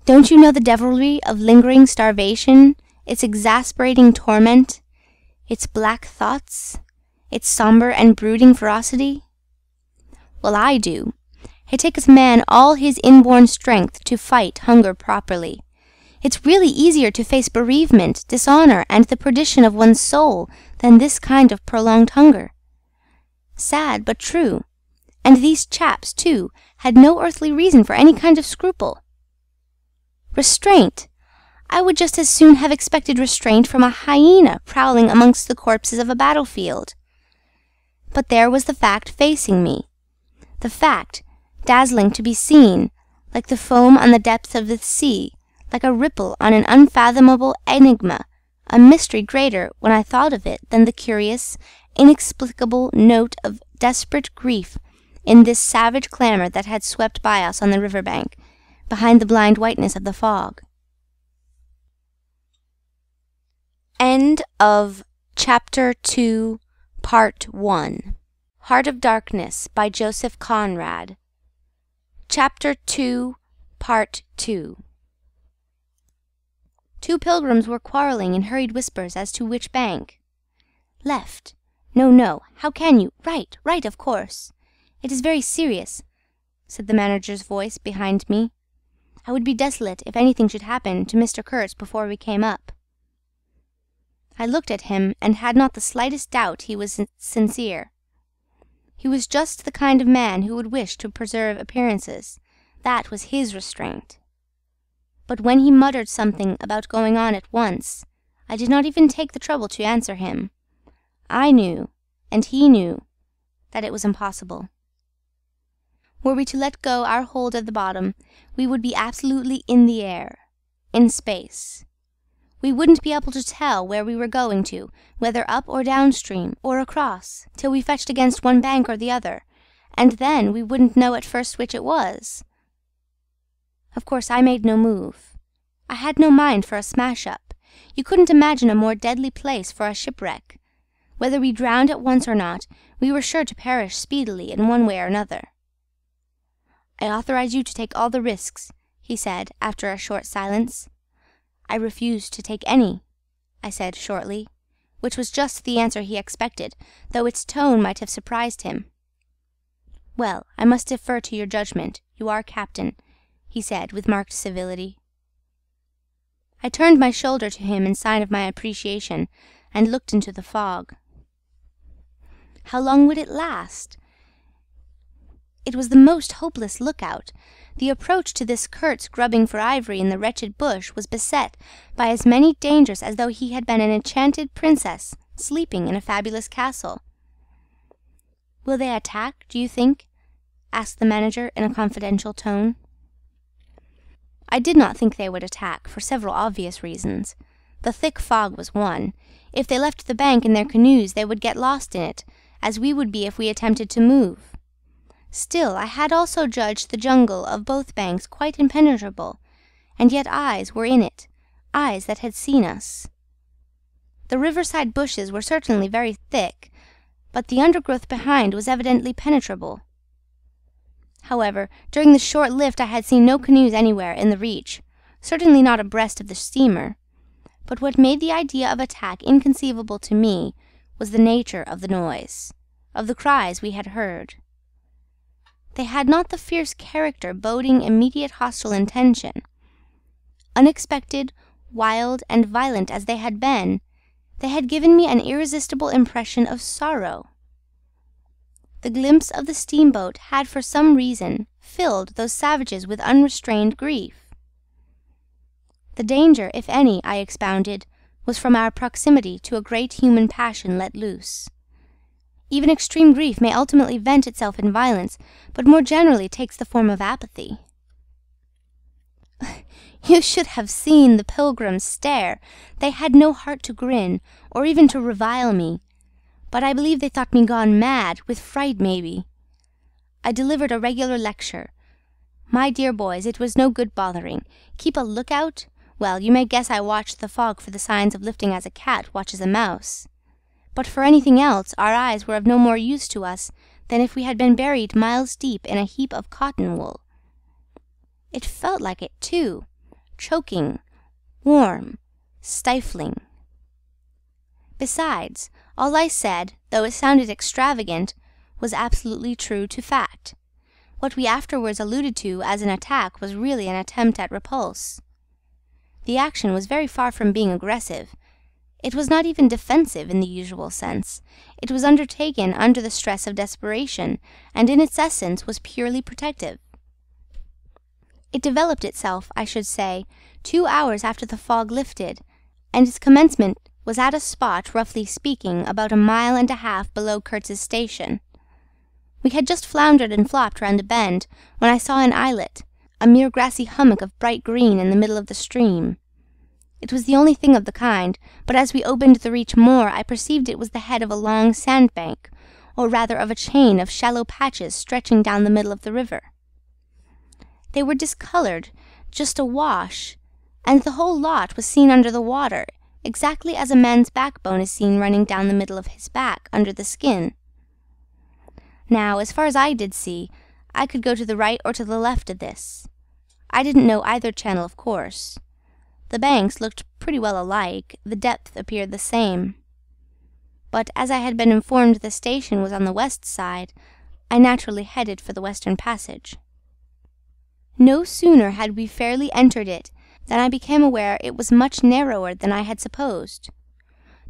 Don't you know the devilry of lingering starvation, its exasperating torment, its black thoughts, its somber and brooding ferocity? Well, I do. It takes man all his inborn strength to fight hunger properly. It's really easier to face bereavement, dishonor, and the perdition of one's soul than this kind of prolonged hunger. Sad, but true. And these chaps, too, had no earthly reason for any kind of scruple. Restraint! I would just as soon have expected restraint from a hyena prowling amongst the corpses of a battlefield. But there was the fact facing me. The fact, dazzling to be seen, like the foam on the depths of the sea, like a ripple on an unfathomable enigma, a mystery greater when I thought of it than the curious, inexplicable note of desperate grief in this savage clamor that had swept by us on the river bank, behind the blind whiteness of the fog. End of Chapter 2, Part 1. Heart of Darkness by Joseph Conrad. Chapter 2, Part 2. Two pilgrims were quarreling in hurried whispers as to which bank. Left. No, no. How can you? Right, right, of course. It is very serious, said the manager's voice behind me. I would be desolate if anything should happen to Mr. Kurtz before we came up. I looked at him and had not the slightest doubt he was sincere. He was just the kind of man who would wish to preserve appearances. That was his restraint. But when he muttered something about going on at once, I did not even take the trouble to answer him. I knew, and he knew, that it was impossible. Were we to let go our hold at the bottom, we would be absolutely in the air, in space. We wouldn't be able to tell where we were going to, whether up or downstream, or across, till we fetched against one bank or the other, and then we wouldn't know at first which it was. Of course, I made no move. I had no mind for a smash-up. You couldn't imagine a more deadly place for a shipwreck. Whether we drowned at once or not, we were sure to perish speedily in one way or another. I authorize you to take all the risks, he said, after a short silence. I refuse to take any, I said shortly, which was just the answer he expected, though its tone might have surprised him. Well, I must defer to your judgment. You are captain, he said with marked civility. I turned my shoulder to him in sign of my appreciation, and looked into the fog. How long would it last? It was the most hopeless lookout. The approach to this Kurtz grubbing for ivory in the wretched bush was beset by as many dangers as though he had been an enchanted princess sleeping in a fabulous castle. Will they attack, do you think? Asked the manager in a confidential tone. I did not think they would attack, for several obvious reasons. The thick fog was one. If they left the bank in their canoes, they would get lost in it, as we would be if we attempted to move. Still, I had also judged the jungle of both banks quite impenetrable, and yet eyes were in it, eyes that had seen us. The riverside bushes were certainly very thick, but the undergrowth behind was evidently penetrable. However, during the short lift I had seen no canoes anywhere in the reach, certainly not abreast of the steamer. But what made the idea of attack inconceivable to me was the nature of the noise, of the cries we had heard. They had not the fierce character boding immediate hostile intention. Unexpected, wild, and violent as they had been, they had given me an irresistible impression of sorrow. The glimpse of the steamboat had for some reason filled those savages with unrestrained grief. The danger, if any, I expounded, was from our proximity to a great human passion let loose. Even extreme grief may ultimately vent itself in violence, but more generally takes the form of apathy. You should have seen the pilgrims stare. They had no heart to grin, or even to revile me, but I believe they thought me gone mad, with fright maybe. I delivered a regular lecture. My dear boys, it was no good bothering. Keep a lookout? Well, you may guess I watched the fog for the signs of lifting as a cat watches a mouse. But for anything else, our eyes were of no more use to us than if we had been buried miles deep in a heap of cotton wool. It felt like it, too, choking, warm, stifling. Besides, all I said, though it sounded extravagant, was absolutely true to fact. What we afterwards alluded to as an attack was really an attempt at repulse. The action was very far from being aggressive. It was not even defensive in the usual sense. It was undertaken under the stress of desperation, and in its essence was purely protective. It developed itself, I should say, 2 hours after the fog lifted, and its commencement was at a spot, roughly speaking, about 1.5 miles below Kurtz's station. We had just floundered and flopped round a bend, when I saw an islet, a mere grassy hummock of bright green in the middle of the stream. It was the only thing of the kind, but as we opened the reach more, I perceived it was the head of a long sandbank, or rather of a chain of shallow patches stretching down the middle of the river. They were discoloured, just awash, and the whole lot was seen under the water, exactly as a man's backbone is seen running down the middle of his back under the skin. Now, as far as I did see, I could go to the right or to the left of this. I didn't know either channel, of course. The banks looked pretty well alike, the depth appeared the same. But as I had been informed the station was on the west side, I naturally headed for the western passage. No sooner had we fairly entered it than I became aware it was much narrower than I had supposed.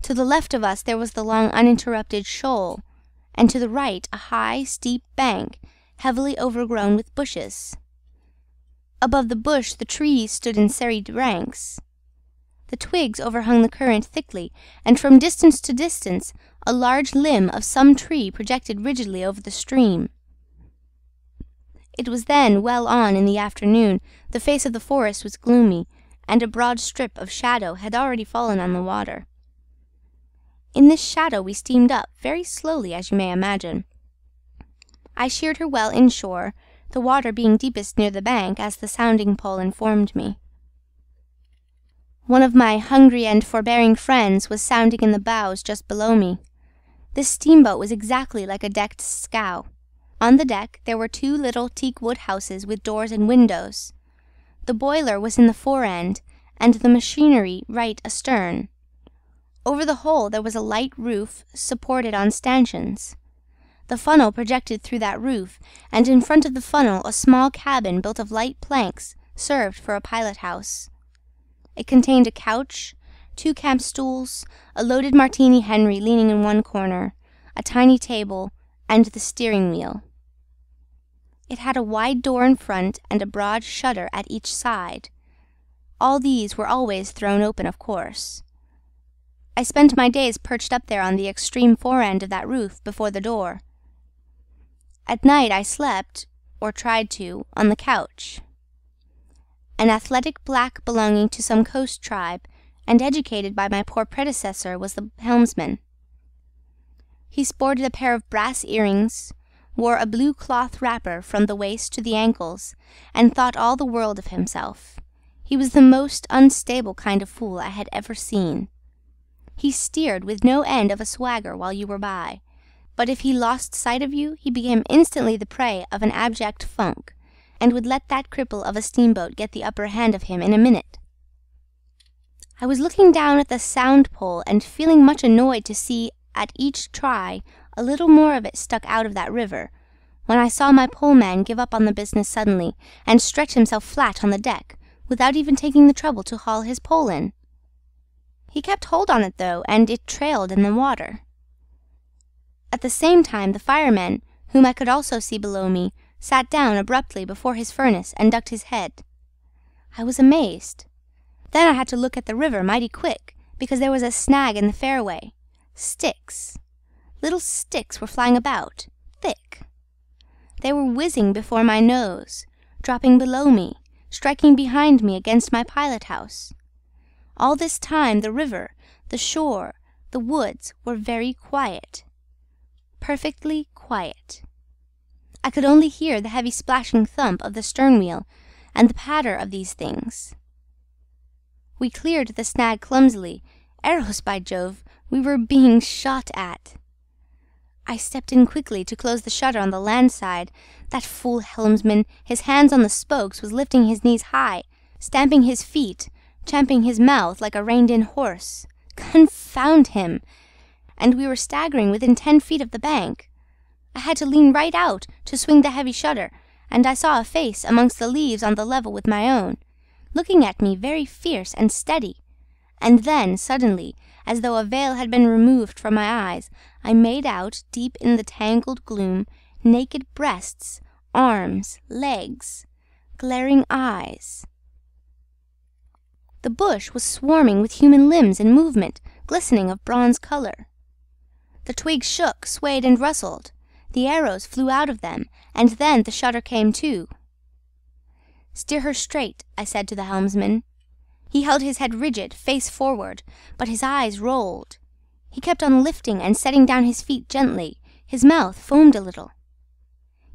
To the left of us there was the long uninterrupted shoal, and to the right a high, steep bank, heavily overgrown with bushes. Above the bush the trees stood in serried ranks. The twigs overhung the current thickly, and from distance to distance a large limb of some tree projected rigidly over the stream. It was then well on in the afternoon, the face of the forest was gloomy, and a broad strip of shadow had already fallen on the water. In this shadow we steamed up, very slowly, as you may imagine. I sheered her well inshore, the water being deepest near the bank, as the sounding-pole informed me. One of my hungry and forbearing friends was sounding in the bows just below me. This steamboat was exactly like a decked scow. On the deck there were 2 little teak-wood houses with doors and windows. The boiler was in the fore-end, and the machinery right astern. Over the whole there was a light roof supported on stanchions. The funnel projected through that roof, and in front of the funnel a small cabin built of light planks served for a pilot-house. It contained a couch, 2 camp stools, a loaded Martini Henry leaning in one corner, a tiny table, and the steering wheel. It had a wide door in front and a broad shutter at each side. All these were always thrown open, of course. I spent my days perched up there on the extreme fore-end of that roof before the door. At night I slept, or tried to, on the couch. An athletic black belonging to some coast tribe, and educated by my poor predecessor, was the helmsman. He sported a pair of brass earrings, wore a blue cloth wrapper from the waist to the ankles, and thought all the world of himself. He was the most unstable kind of fool I had ever seen. He steered with no end of a swagger while you were by, but if he lost sight of you, he became instantly the prey of an abject funk, and would let that cripple of a steamboat get the upper hand of him in a minute. I was looking down at the sound pole and feeling much annoyed to see at each try a little more of it stuck out of that river, when I saw my poleman give up on the business suddenly, and stretch himself flat on the deck, without even taking the trouble to haul his pole in. He kept hold on it, though, and it trailed in the water. At the same time the fireman, whom I could also see below me, sat down abruptly before his furnace and ducked his head. I was amazed. Then I had to look at the river mighty quick, because there was a snag in the fairway. Sticks. Little sticks were flying about, thick. They were whizzing before my nose, dropping below me, striking behind me against my pilot-house. All this time the river, the shore, the woods were very quiet. perfectly quiet. I could only hear the heavy splashing thump of the stern wheel and the patter of these things. We cleared the snag clumsily. Arrows, by Jove! We were being shot at. I stepped in quickly to close the shutter on the land side. That fool helmsman, his hands on the spokes, was lifting his knees high, stamping his feet, champing his mouth like a reined-in horse. Confound him! And we were staggering within 10 feet of the bank. I had to lean right out to swing the heavy shutter, and I saw a face amongst the leaves on the level with my own, looking at me very fierce and steady. And then, suddenly, as though a veil had been removed from my eyes, I made out, deep in the tangled gloom, naked breasts, arms, legs, glaring eyes. The bush was swarming with human limbs in movement, glistening of bronze color. The twigs shook, swayed, and rustled. The arrows flew out of them, and then the shutter came to. "Steer her straight," I said to the helmsman. He held his head rigid, face forward, but his eyes rolled. He kept on lifting and setting down his feet gently. His mouth foamed a little.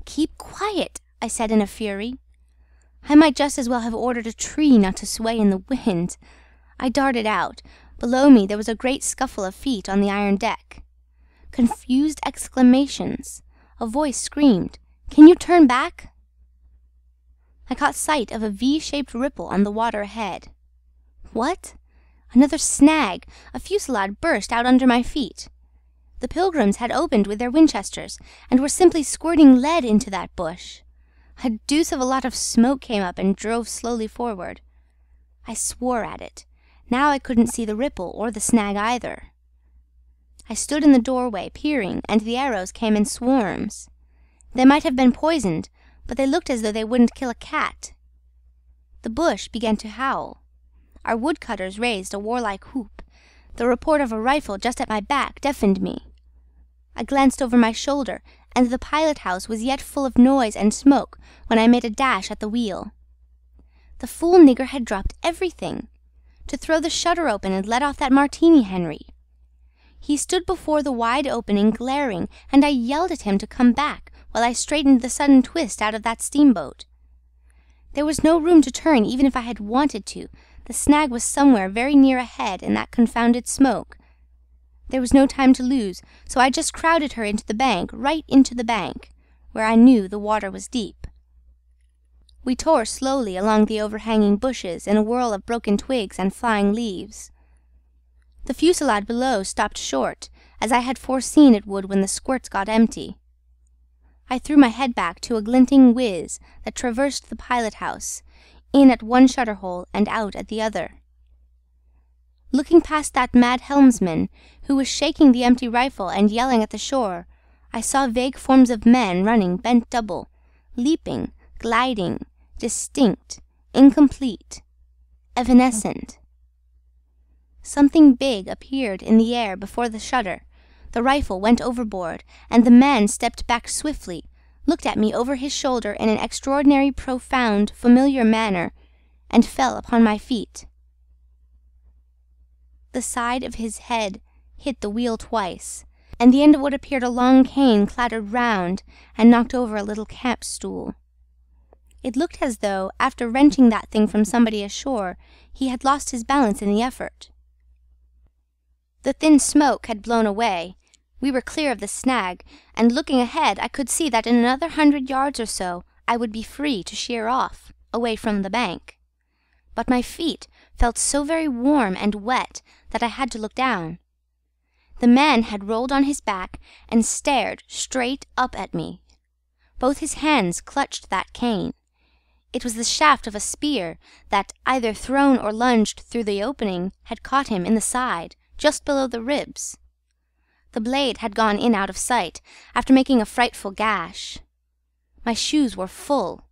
"Keep quiet," I said in a fury. I might just as well have ordered a tree not to sway in the wind. I darted out. Below me there was a great scuffle of feet on the iron deck. Confused exclamations. A voice screamed, "Can you turn back?" I caught sight of a V-shaped ripple on the water ahead. What? Another snag! A fusillade burst out under my feet. The pilgrims had opened with their Winchesters, and were simply squirting lead into that bush. A deuce of a lot of smoke came up and drove slowly forward. I swore at it. Now I couldn't see the ripple or the snag either. I stood in the doorway, peering, and the arrows came in swarms. They might have been poisoned, but they looked as though they wouldn't kill a cat. The bush began to howl. Our woodcutters raised a warlike whoop. The report of a rifle just at my back deafened me. I glanced over my shoulder, and the pilot-house was yet full of noise and smoke when I made a dash at the wheel. The fool nigger had dropped everything. To throw the shutter open and let off that martini, Henry. He stood before the wide opening, glaring, and I yelled at him to come back while I straightened the sudden twist out of that steamboat. There was no room to turn even if I had wanted to. The snag was somewhere very near ahead in that confounded smoke. There was no time to lose, so I just crowded her into the bank, right into the bank, where I knew the water was deep. We tore slowly along the overhanging bushes in a whirl of broken twigs and flying leaves. The fusillade below stopped short, as I had foreseen it would when the squirts got empty. I threw my head back to a glinting whiz that traversed the pilot-house, in at one shutter-hole and out at the other. Looking past that mad helmsman, who was shaking the empty rifle and yelling at the shore, I saw vague forms of men running bent double, leaping, gliding, distinct, incomplete, evanescent. Something big appeared in the air before the shutter. The rifle went overboard, and the man stepped back swiftly, looked at me over his shoulder in an extraordinary, profound, familiar manner, and fell upon my feet. The side of his head hit the wheel twice, and the end of what appeared a long cane clattered round and knocked over a little camp stool. It looked as though, after wrenching that thing from somebody ashore, he had lost his balance in the effort. The thin smoke had blown away. We were clear of the snag, and looking ahead I could see that in another 100 yards or so I would be free to sheer off, away from the bank. But my feet felt so very warm and wet that I had to look down. The man had rolled on his back and stared straight up at me. Both his hands clutched that cane. It was the shaft of a spear that, either thrown or lunged through the opening, had caught him in the side, just below the ribs. The blade had gone in out of sight, after making a frightful gash. My shoes were full.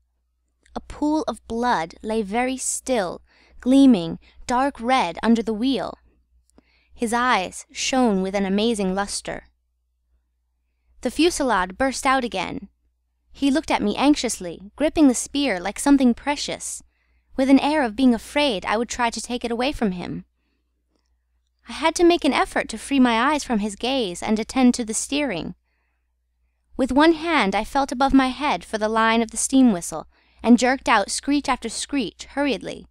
A pool of blood lay very still, gleaming, dark red under the wheel. His eyes shone with an amazing lustre. The fusillade burst out again. He looked at me anxiously, gripping the spear like something precious. With an air of being afraid I would try to take it away from him. I had to make an effort to free my eyes from his gaze and attend to the steering. With one hand I felt above my head for the line of the steam whistle, and jerked out screech after screech hurriedly.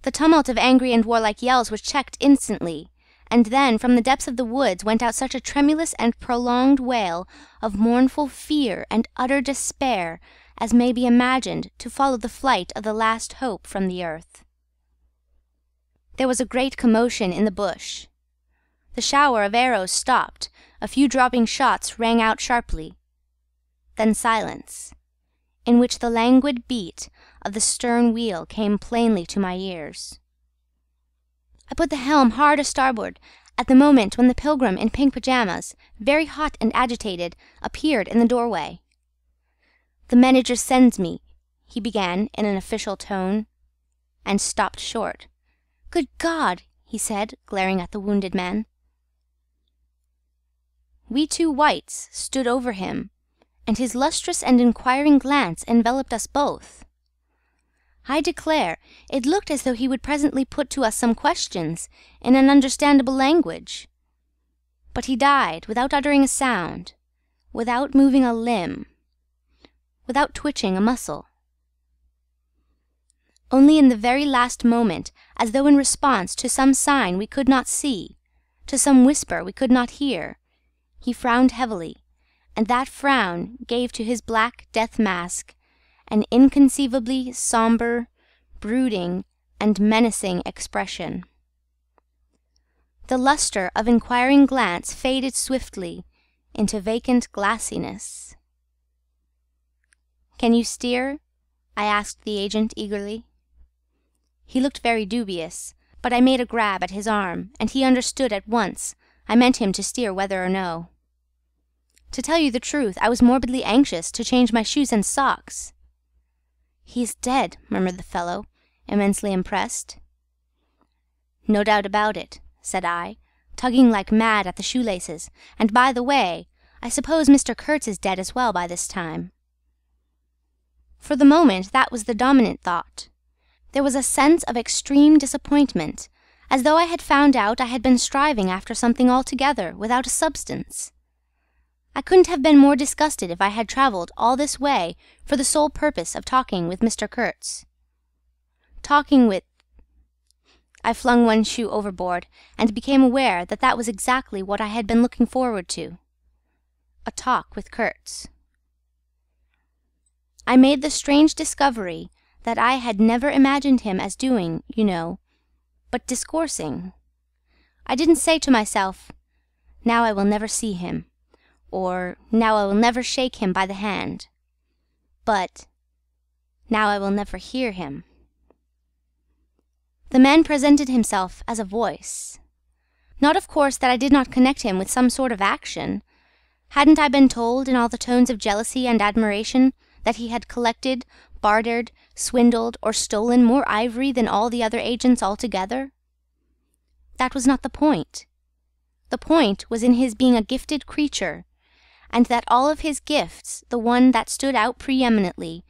The tumult of angry and warlike yells was checked instantly, and then from the depths of the woods went out such a tremulous and prolonged wail of mournful fear and utter despair as may be imagined to follow the flight of the last hope from the earth. There was a great commotion in the bush. The shower of arrows stopped, a few dropping shots rang out sharply. Then silence, in which the languid beat of the stern wheel came plainly to my ears. I put the helm hard a starboard at the moment when the pilgrim in pink pajamas, very hot and agitated, appeared in the doorway. "The manager sends me," he began in an official tone, and stopped short. "Good God!" he said, glaring at the wounded man. We two whites stood over him, and his lustrous and inquiring glance enveloped us both. I declare, it looked as though he would presently put to us some questions in an understandable language. But he died without uttering a sound, without moving a limb, without twitching a muscle. Only in the very last moment, as though in response to some sign we could not see, to some whisper we could not hear, he frowned heavily, and that frown gave to his black death mask an inconceivably sombre, brooding, and menacing expression. The lustre of inquiring glance faded swiftly into vacant glassiness. "Can you steer?" I asked the agent eagerly. He looked very dubious, but I made a grab at his arm, and he understood at once I meant him to steer whether or no. To tell you the truth, I was morbidly anxious to change my shoes and socks. "He is dead," murmured the fellow, immensely impressed. "No doubt about it," said I, tugging like mad at the shoelaces. "And by the way, I suppose Mr. Kurtz is dead as well by this time." For the moment that was the dominant thought. There was a sense of extreme disappointment, as though I had found out I had been striving after something altogether without a substance. I couldn't have been more disgusted if I had travelled all this way for the sole purpose of talking with Mr. Kurtz. I flung one shoe overboard, and became aware that that was exactly what I had been looking forward to. A talk with Kurtz. I made the strange discovery that I had never imagined him as doing, you know, but discoursing. I didn't say to myself, "Now I will never see him," or "Now I will never shake him by the hand," but "Now I will never hear him." The man presented himself as a voice. Not, of course, that I did not connect him with some sort of action. Hadn't I been told, in all the tones of jealousy and admiration, that he had collected, bartered, swindled, or stolen more ivory than all the other agents altogether? That was not the point. The point was in his being a gifted creature, and that all of his gifts, the one that stood out preeminently,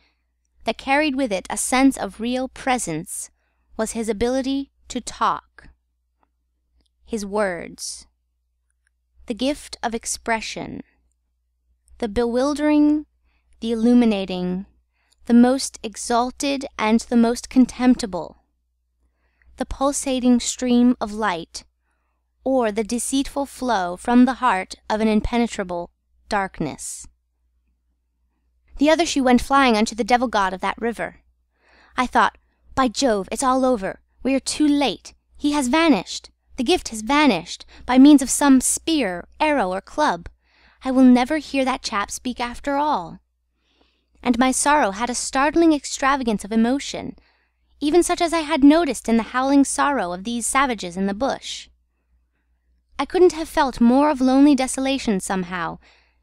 that carried with it a sense of real presence, was his ability to talk. His words. The gift of expression. The bewildering, the illuminating, the most exalted and the most contemptible. The pulsating stream of light, or the deceitful flow from the heart of an impenetrable darkness. The other shoe went flying unto the devil god of that river. I thought, "By Jove, it's all over. We are too late. He has vanished. The gift has vanished, by means of some spear, arrow, or club. I will never hear that chap speak after all." And my sorrow had a startling extravagance of emotion, even such as I had noticed in the howling sorrow of these savages in the bush. I couldn't have felt more of lonely desolation somehow,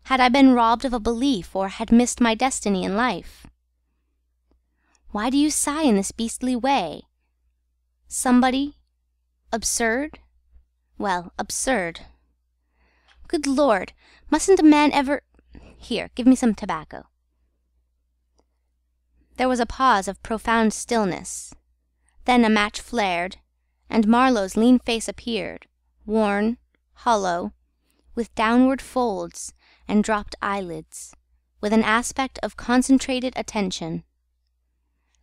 had I been robbed of a belief or had missed my destiny in life. Why do you sigh in this beastly way? Somebody? Absurd? Well, absurd. Good Lord, mustn't a man ever... Here, give me some tobacco. There was a pause of profound stillness. Then a match flared, and Marlowe's lean face appeared, worn, hollow, with downward folds and dropped eyelids, with an aspect of concentrated attention.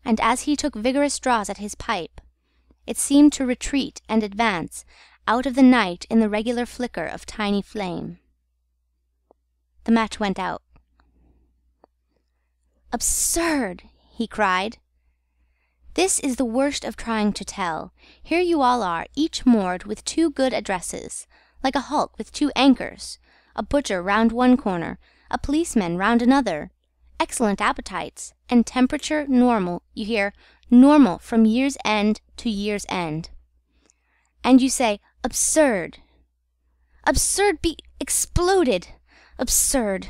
And as he took vigorous draws at his pipe, it seemed to retreat and advance out of the night in the regular flicker of tiny flame. The match went out. "Absurd!" he cried. "This is the worst of trying to tell. Here you all are, each moored with 2 good addresses, like a hulk with 2 anchors, a butcher round one corner, a policeman round another, excellent appetites, and temperature normal, you hear, normal from year's end to year's end. And you say, absurd. Absurd be exploded! Absurd!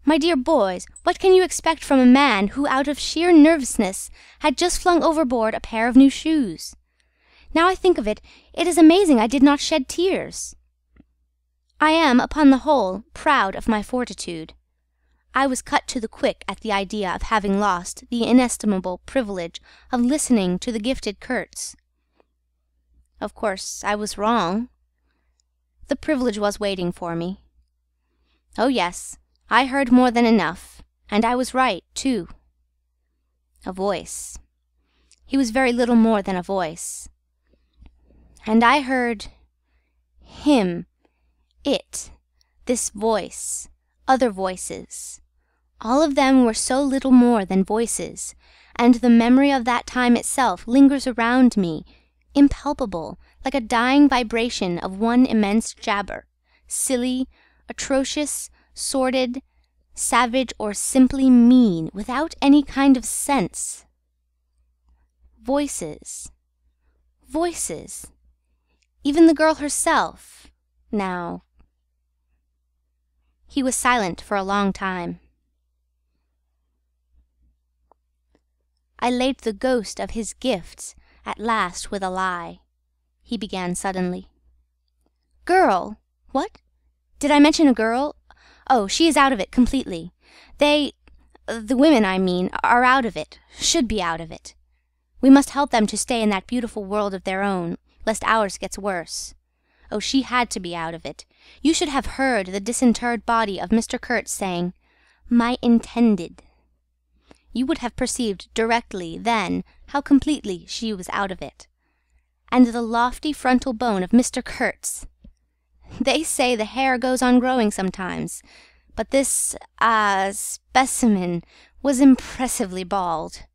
My dear boys, what can you expect from a man who, out of sheer nervousness, had just flung overboard a pair of new shoes? Now I think of it, it is amazing I did not shed tears. I am, upon the whole, proud of my fortitude. I was cut to the quick at the idea of having lost the inestimable privilege of listening to the gifted Kurtz. Of course, I was wrong. The privilege was waiting for me. Oh yes, I heard more than enough, and I was right, too. A voice. He was very little more than a voice. And I heard him, it, this voice, other voices. All of them were so little more than voices, and the memory of that time itself lingers around me, impalpable, like a dying vibration of one immense jabber, silly, atrocious, sordid, savage, or simply mean, without any kind of sense. Voices. Voices. Even the girl herself, now. He was silent for a long time. I laid the ghost of his gifts at last with a lie, he began suddenly. Girl? What? Did I mention a girl? Oh, she is out of it completely. The women, I mean, are out of it, should be out of it. We must help them to stay in that beautiful world of their own, lest ours gets worse. Oh, she had to be out of it. You should have heard the disinterred body of Mr. Kurtz saying, "My intended." You would have perceived directly then how completely she was out of it. And the lofty frontal bone of Mr. Kurtz. They say the hair goes on growing sometimes, but this, specimen was impressively bald.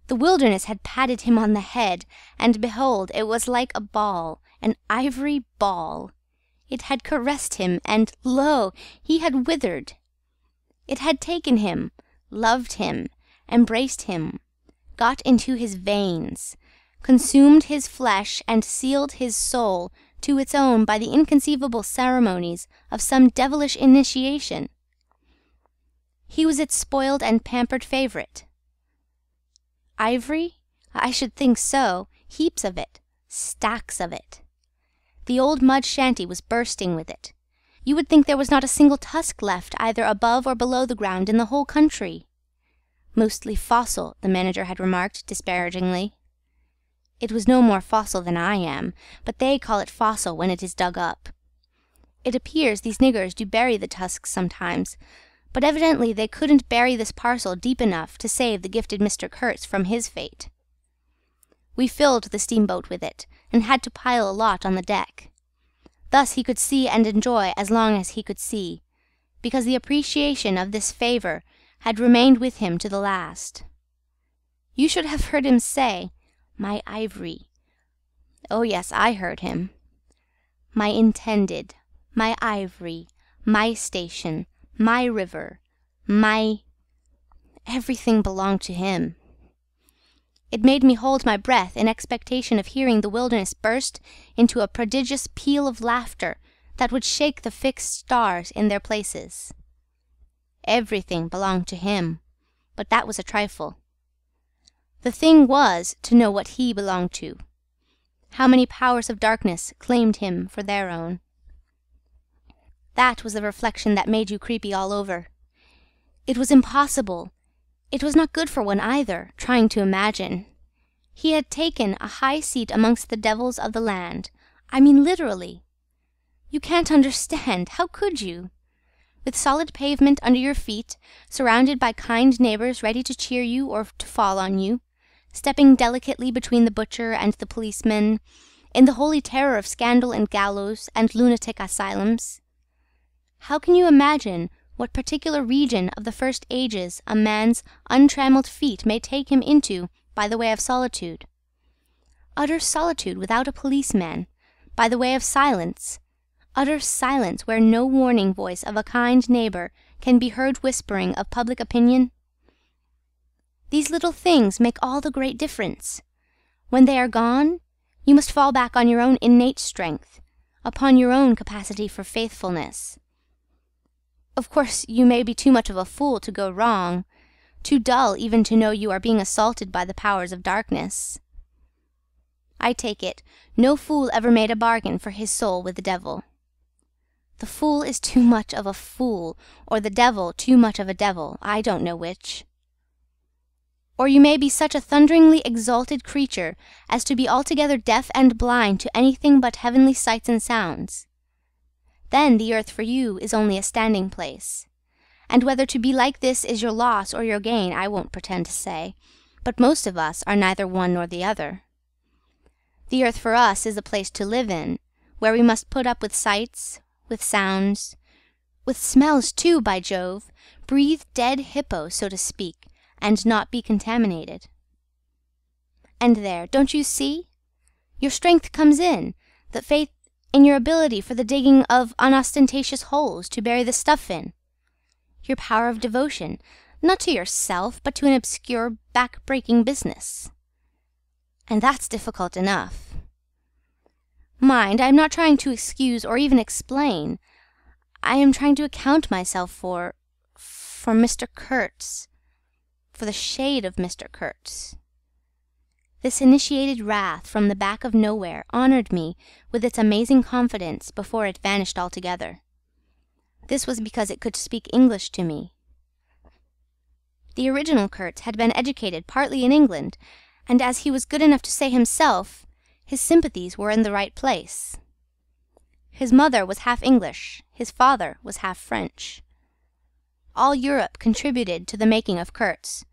The wilderness had patted him on the head, and behold, it was like a ball, an ivory ball. It had caressed him, and lo, he had withered. It had taken him, loved him, embraced him, got into his veins, consumed his flesh, and sealed his soul to its own by the inconceivable ceremonies of some devilish initiation. He was its spoiled and pampered favourite. Ivory? I should think so. Heaps of it. Stacks of it. The old mud shanty was bursting with it. You would think there was not a single tusk left either above or below the ground in the whole country. Mostly fossil, the manager had remarked disparagingly. It was no more fossil than I am, but they call it fossil when it is dug up. It appears these niggers do bury the tusks sometimes, but evidently they couldn't bury this parcel deep enough to save the gifted Mr. Kurtz from his fate. We filled the steamboat with it, and had to pile a lot on the deck. Thus he could see and enjoy as long as he could see, because the appreciation of this favour had remained with him to the last. You should have heard him say, "My ivory." Oh yes, I heard him. My intended, my ivory, my station, my river, my... everything belonged to him. It made me hold my breath in expectation of hearing the wilderness burst into a prodigious peal of laughter that would shake the fixed stars in their places. Everything belonged to him, but that was a trifle. The thing was to know what he belonged to. How many powers of darkness claimed him for their own. That was the reflection that made you creepy all over. It was impossible. It was not good for one either, trying to imagine. He had taken a high seat amongst the devils of the land. I mean literally. You can't understand. How could you? with solid pavement under your feet, surrounded by kind neighbours ready to cheer you or to fall on you, stepping delicately between the butcher and the policeman, in the holy terror of scandal and gallows and lunatic asylums. How can you imagine what particular region of the first ages a man's untrammelled feet may take him into by the way of solitude? Utter solitude without a policeman, by the way of silence, utter silence where no warning voice of a kind neighbour can be heard whispering of public opinion. These little things make all the great difference. When they are gone, you must fall back on your own innate strength, upon your own capacity for faithfulness. Of course, you may be too much of a fool to go wrong, too dull even to know you are being assaulted by the powers of darkness. I take it, no fool ever made a bargain for his soul with the devil. The fool is too much of a fool, or the devil too much of a devil, I don't know which. Or you may be such a thunderingly exalted creature as to be altogether deaf and blind to anything but heavenly sights and sounds. Then the earth for you is only a standing place. And whether to be like this is your loss or your gain, I won't pretend to say, but most of us are neither one nor the other. The earth for us is a place to live in, where we must put up with sights, with sounds, with smells too, by Jove, breathe dead hippo, so to speak, and not be contaminated. And there, don't you see? Your strength comes in, the faith in your ability for the digging of unostentatious holes to bury the stuff in. Your power of devotion, not to yourself, but to an obscure, back-breaking business. And that's difficult enough. Mind, I am not trying to excuse or even explain. I am trying to account myself for Mr. Kurtz, for the shade of Mr. Kurtz. This initiated wrath from the back of nowhere honoured me with its amazing confidence before it vanished altogether. This was because it could speak English to me. The original Kurtz had been educated partly in England, and as he was good enough to say himself, his sympathies were in the right place. His mother was half English, his father was half French. All Europe contributed to the making of Kurtz,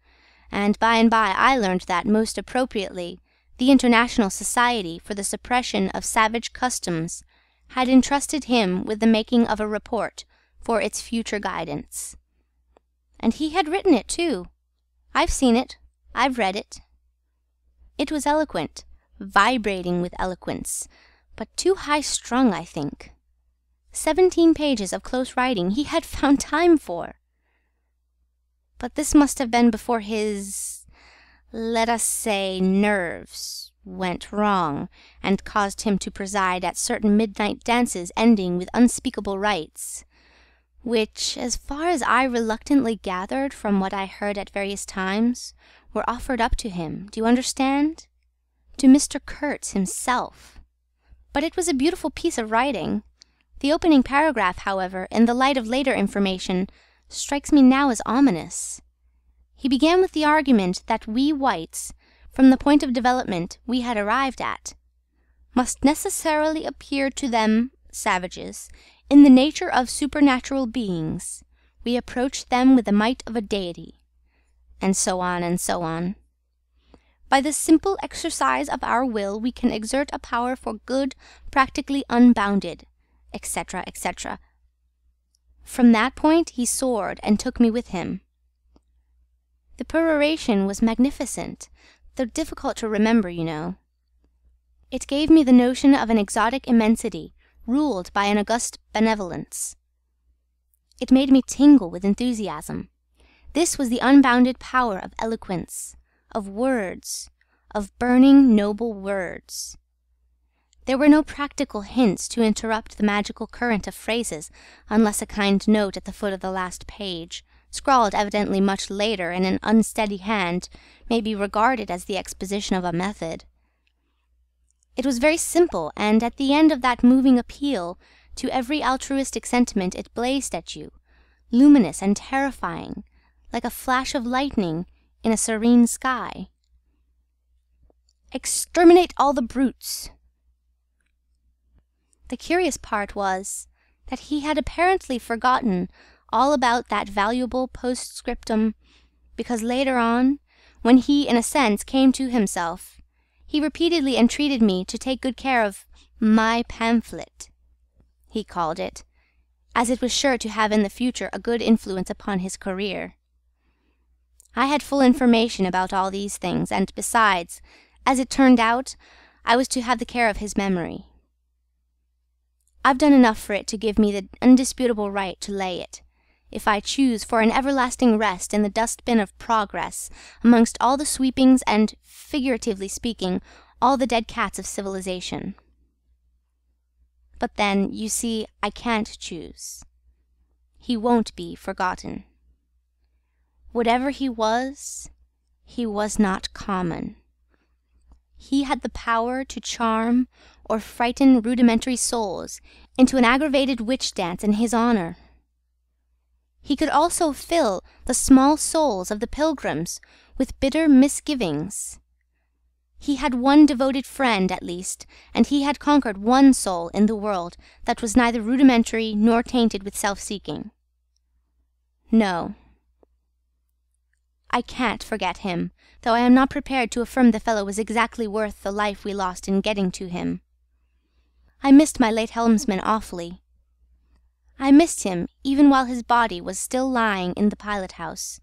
and by I learned that, most appropriately, the International Society for the Suppression of Savage Customs had entrusted him with the making of a report for its future guidance. And he had written it, too. I've seen it. I've read it. It was eloquent, vibrating with eloquence, but too high-strung, I think. 17 pages of close writing he had found time for. But this must have been before his, let us say, nerves went wrong, and caused him to preside at certain midnight dances ending with unspeakable rites, which, as far as I reluctantly gathered from what I heard at various times, were offered up to him, do you understand? To Mr. Kurtz himself. But it was a beautiful piece of writing. The opening paragraph, however, in the light of later information, strikes me now as ominous. He began with the argument that we whites, from the point of development we had arrived at, must necessarily appear to them, savages, in the nature of supernatural beings. We approached them with the might of a deity, and so on and so on. By the simple exercise of our will we can exert a power for good practically unbounded, etc., etc. From that point he soared and took me with him. The peroration was magnificent, though difficult to remember, you know. It gave me the notion of an exotic immensity, ruled by an august benevolence. It made me tingle with enthusiasm. This was the unbounded power of eloquence, of words, of burning, noble words. There were no practical hints to interrupt the magical current of phrases, unless a kind note at the foot of the last page, scrawled evidently much later in an unsteady hand, may be regarded as the exposition of a method. It was very simple, and at the end of that moving appeal to every altruistic sentiment it blazed at you, luminous and terrifying, like a flash of lightning in a serene sky. "Exterminate all the brutes!" The curious part was that he had apparently forgotten all about that valuable postscriptum, because later on, when he in a sense came to himself, he repeatedly entreated me to take good care of my pamphlet, he called it, as it was sure to have in the future a good influence upon his career. I had full information about all these things, and besides, as it turned out, I was to have the care of his memory. I've done enough for it to give me the undisputable right to lay it, if I choose, for an everlasting rest in the dustbin of progress, amongst all the sweepings and, figuratively speaking, all the dead cats of civilization. But then, you see, I can't choose. He won't be forgotten. Whatever he was not common. He had the power to charm or frighten rudimentary souls into an aggravated witch dance in his honour. He could also fill the small souls of the pilgrims with bitter misgivings. He had one devoted friend, at least, and he had conquered one soul in the world that was neither rudimentary nor tainted with self-seeking. No, I can't forget him, though I am not prepared to affirm the fellow was exactly worth the life we lost in getting to him. I missed my late helmsman awfully. I missed him even while his body was still lying in the pilot-house.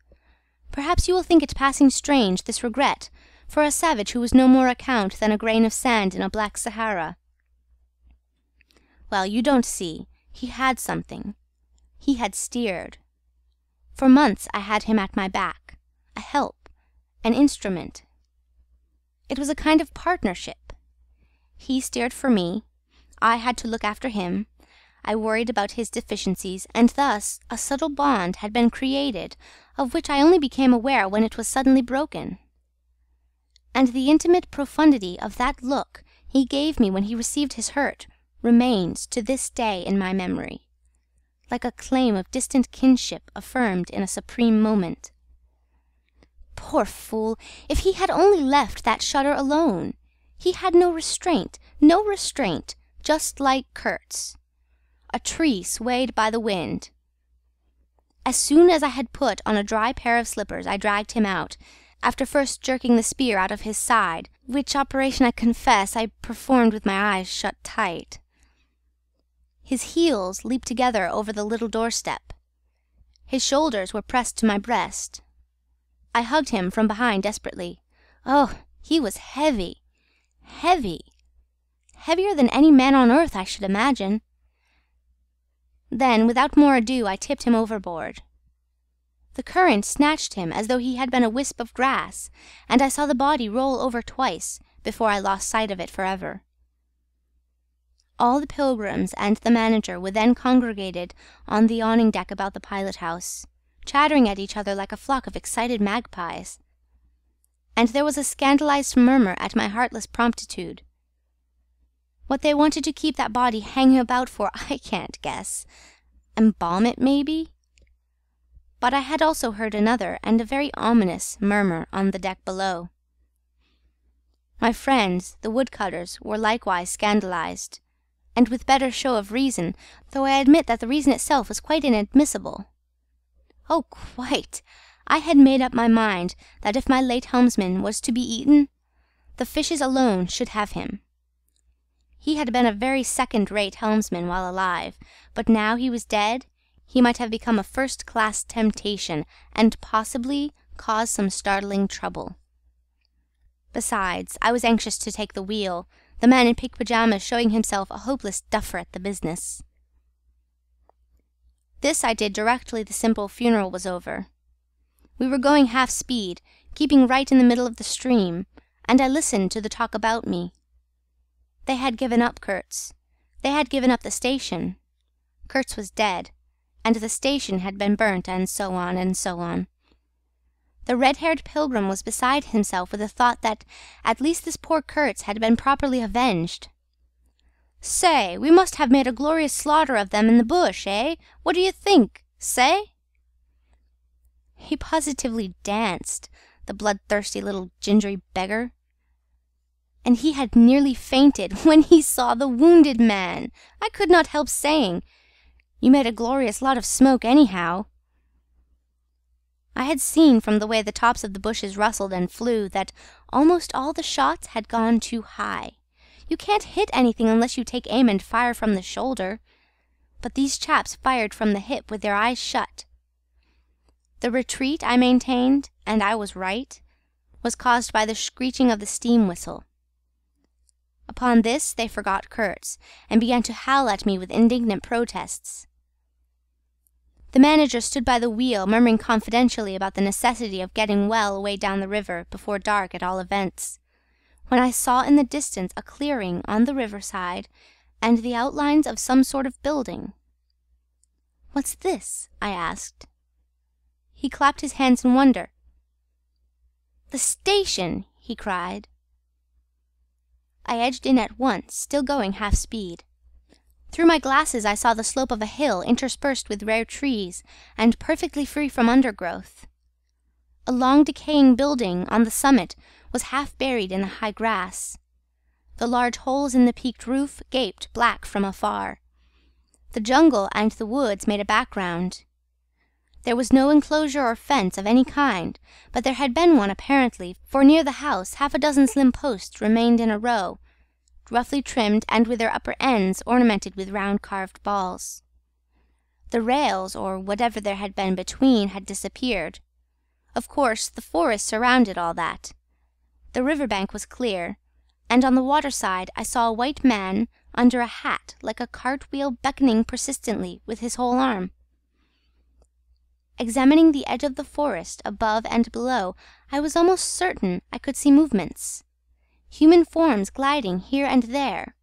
Perhaps you will think it passing strange, this regret, for a savage who was no more account than a grain of sand in a black Sahara. Well, you don't see, he had something. He had steered. For months I had him at my back, a help, an instrument. It was a kind of partnership. He steered for me, I had to look after him, I worried about his deficiencies, and thus a subtle bond had been created, of which I only became aware when it was suddenly broken. And the intimate profundity of that look he gave me when he received his hurt remains to this day in my memory, like a claim of distant kinship affirmed in a supreme moment. Poor fool, if he had only left that shutter alone! He had no restraint, just like Kurtz. A tree swayed by the wind. As soon as I had put on a dry pair of slippers, I dragged him out, after first jerking the spear out of his side, which operation I confess I performed with my eyes shut tight. His heels leaped together over the little doorstep. His shoulders were pressed to my breast. I hugged him from behind desperately. Oh, he was heavy, heavier than any man on earth, I should imagine. Then, without more ado, I tipped him overboard. The current snatched him as though he had been a wisp of grass, and I saw the body roll over twice before I lost sight of it forever. All the pilgrims and the manager were then congregated on the awning deck about the pilot-house, chattering at each other like a flock of excited magpies. And there was a scandalized murmur at my heartless promptitude. What they wanted to keep that body hanging about for, I can't guess. Embalm it, maybe? But I had also heard another, and a very ominous, murmur on the deck below. My friends, the woodcutters, were likewise scandalized, and with better show of reason, though I admit that the reason itself was quite inadmissible. Oh, quite! I had made up my mind that if my late helmsman was to be eaten, the fishes alone should have him. He had been a very second-rate helmsman while alive, but now he was dead, he might have become a first-class temptation, and possibly cause some startling trouble. Besides, I was anxious to take the wheel, the man in pink pyjamas showing himself a hopeless duffer at the business. This I did directly the simple funeral was over. We were going half-speed, keeping right in the middle of the stream, and I listened to the talk about me. They had given up Kurtz. They had given up the station. Kurtz was dead, and the station had been burnt, and so on, and so on. The red-haired pilgrim was beside himself with the thought that at least this poor Kurtz had been properly avenged. "Say, we must have made a glorious slaughter of them in the bush, eh? What do you think? Say?" He positively danced, the bloodthirsty little gingery beggar. And he had nearly fainted when he saw the wounded man. I could not help saying, You made a glorious lot of smoke, anyhow." I had seen from the way the tops of the bushes rustled and flew that almost all the shots had gone too high. You can't hit anything unless you take aim and fire from the shoulder. But these chaps fired from the hip with their eyes shut. The retreat, I maintained, and I was right, was caused by the screeching of the steam whistle. Upon this they forgot Kurtz, and began to howl at me with indignant protests. The manager stood by the wheel, murmuring confidentially about the necessity of getting well away down the river, before dark at all events, when I saw in the distance a clearing on the riverside, and the outlines of some sort of building. "What's this?" I asked. He clapped his hands in wonder. "The station!" he cried. I edged in at once, still going half speed. Through my glasses I saw the slope of a hill interspersed with rare trees, and perfectly free from undergrowth. A long decaying building on the summit was half buried in the high grass. The large holes in the peaked roof gaped black from afar. The jungle and the woods made a background. There was no enclosure or fence of any kind, but there had been one apparently, for near the house 6 slim posts remained in a row, roughly trimmed and with their upper ends ornamented with round carved balls. The rails, or whatever there had been between, had disappeared. Of course, the forest surrounded all that. The river-bank was clear, and on the water-side I saw a white man under a hat like a cart-wheel beckoning persistently with his whole arm. Examining the edge of the forest above and below, I was almost certain I could see movements. Human forms gliding here and there.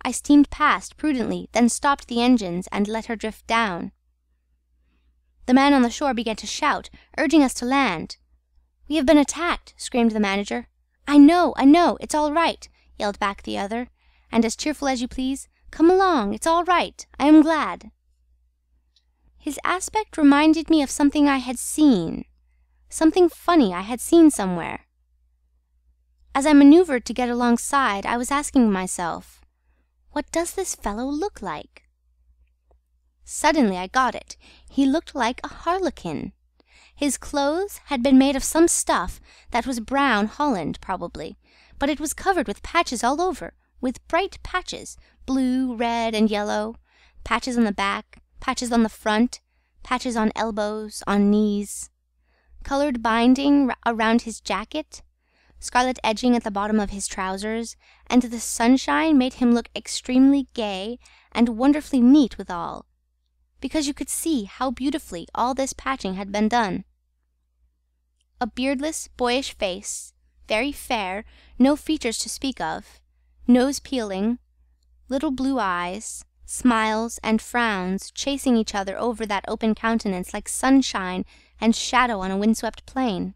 I steamed past prudently, then stopped the engines and let her drift down. The man on the shore began to shout, urging us to land. "We have been attacked," screamed the manager. I know, it's all right," yelled back the other, and as cheerful as you please. "Come along, it's all right, I am glad." His aspect reminded me of something I had seen, something funny I had seen somewhere. As I maneuvered to get alongside, I was asking myself, what does this fellow look like? Suddenly I got it. He looked like a harlequin. His clothes had been made of some stuff that was brown holland, probably, but it was covered with patches all over, with bright patches, blue, red, and yellow, patches on the back, patches on the front, patches on elbows, on knees, coloured binding around his jacket, scarlet edging at the bottom of his trousers, and the sunshine made him look extremely gay and wonderfully neat withal, because you could see how beautifully all this patching had been done. A beardless, boyish face, very fair, no features to speak of, nose peeling, little blue eyes, smiles and frowns chasing each other over that open countenance like sunshine and shadow on a windswept plain.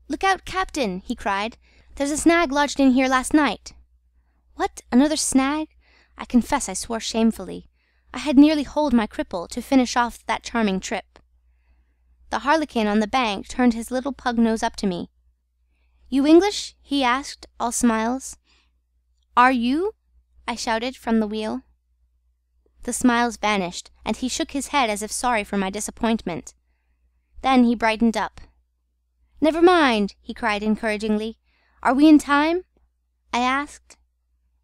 "Look out, Captain!" he cried. "There's a snag lodged in here last night." What, another snag? I confess I swore shamefully. I had nearly holed my cripple to finish off that charming trip. The harlequin on the bank turned his little pug nose up to me. "You English?" he asked, all smiles. "Are you?" I shouted from the wheel. The smiles vanished, and he shook his head as if sorry for my disappointment. Then he brightened up. "Never mind," he cried encouragingly. "Are we in time?" I asked.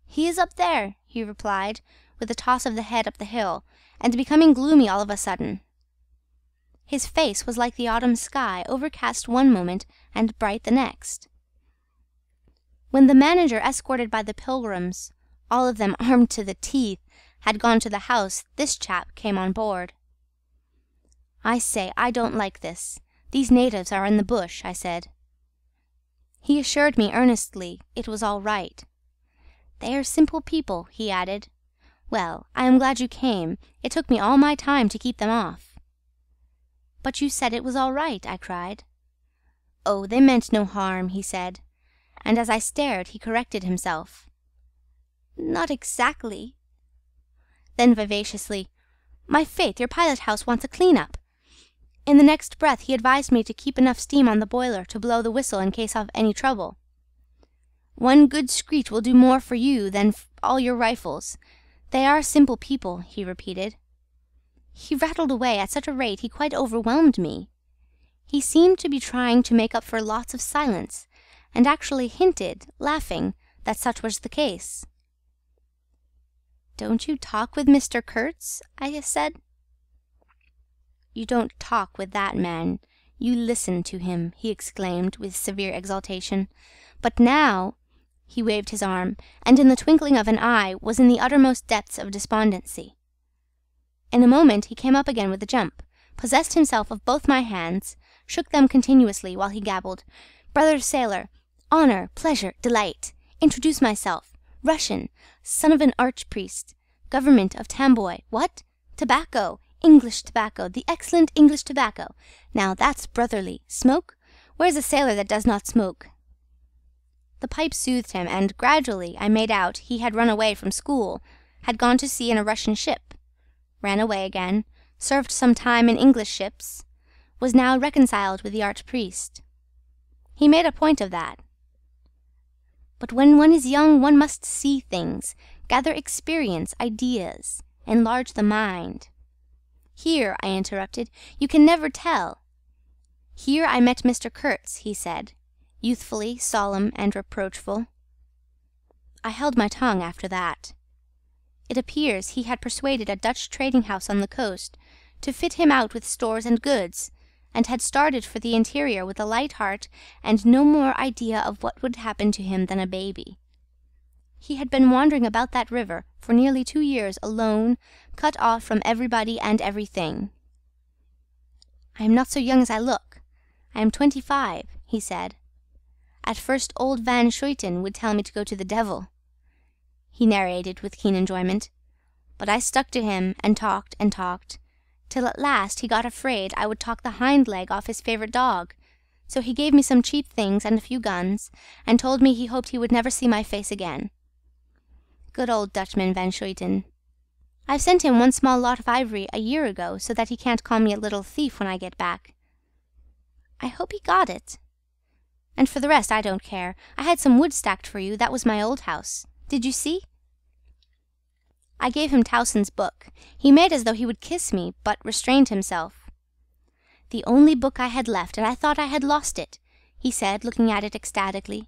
"He is up there," he replied, with a toss of the head up the hill, and becoming gloomy all of a sudden. His face was like the autumn sky, overcast one moment and bright the next. When the manager, escorted by the pilgrims, all of them armed to the teeth, had gone to the house, this chap came on board. "I say, I don't like this. These natives are in the bush," I said. He assured me earnestly it was all right. "They are simple people," he added. "Well, I am glad you came. It took me all my time to keep them off." "But you said it was all right," I cried. "Oh, they meant no harm," he said, and as I stared he corrected himself. "Not exactly." Then vivaciously, "My faith, your pilot-house wants a clean-up." In the next breath he advised me to keep enough steam on the boiler to blow the whistle in case of any trouble. "One good screech will do more for you than all your rifles. "They are simple people," he repeated. He rattled away at such a rate he quite overwhelmed me. He seemed to be trying to make up for lots of silence, and actually hinted, laughing, that such was the case. "Don't you talk with Mr. Kurtz?" I said. "You don't talk with that man. You listen to him," he exclaimed with severe exultation. "But now—" He waved his arm, and in the twinkling of an eye was in the uttermost depths of despondency. In a moment he came up again with a jump, possessed himself of both my hands, shook them continuously while he gabbled, "Brother sailor, honor, pleasure, delight, introduce myself, Russian, son of an archpriest, government of Tamboy, what? Tobacco, English tobacco, the excellent English tobacco. Now that's brotherly. Smoke? Where's a sailor that does not smoke?" The pipe soothed him, and gradually I made out he had run away from school, had gone to sea in a Russian ship, ran away again, served some time in English ships, was now reconciled with the archpriest. He made a point of that. "But when one is young one must see things, gather experience, ideas, enlarge the mind." "Here," I interrupted, "you can never tell." "Here I met Mr. Kurtz," he said, youthfully solemn and reproachful. I held my tongue after that. It appears he had persuaded a Dutch trading house on the coast to fit him out with stores and goods, and had started for the interior with a light heart and no more idea of what would happen to him than a baby. He had been wandering about that river for nearly 2 years alone, cut off from everybody and everything. "I am not so young as I look. I am 25, he said. "At first old Van Schuiten would tell me to go to the devil," he narrated with keen enjoyment, "but I stuck to him and talked, till at last he got afraid I would talk the hind leg off his favourite dog, so he gave me some cheap things and a few guns, and told me he hoped he would never see my face again. Good old Dutchman Van Schuiten. I've sent him one small lot of ivory a year ago, so that he can't call me a little thief when I get back. I hope he got it. And for the rest I don't care. I had some wood stacked for you. That was my old house. Did you see?" I gave him Towson's book. He made as though he would kiss me, but restrained himself. "The only book I had left, and I thought I had lost it," he said, looking at it ecstatically.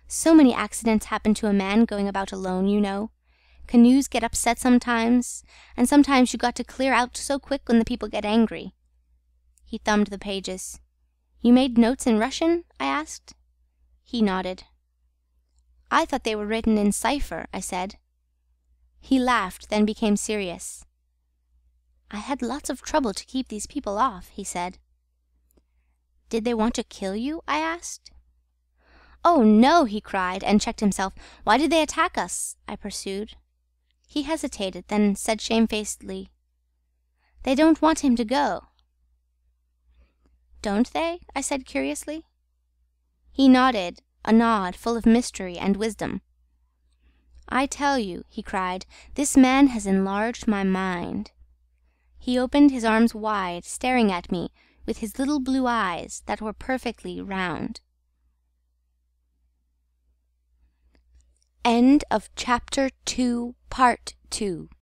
"So many accidents happen to a man going about alone, you know. Canoes get upset sometimes, and sometimes you got to clear out so quick when the people get angry." He thumbed the pages. "You made notes in Russian?" I asked. He nodded. "I thought they were written in cipher," I said. He laughed, then became serious. "I had lots of trouble to keep these people off," he said. "Did they want to kill you?" I asked. "Oh, no!" he cried, and checked himself. "Why did they attack us?" I pursued. He hesitated, then said shamefacedly, "They don't want him to go." "Don't they?" I said curiously. He nodded, a nod full of mystery and wisdom. "I tell you," he cried, "this man has enlarged my mind." He opened his arms wide, staring at me with his little blue eyes that were perfectly round. End of Chapter 2, Part 2.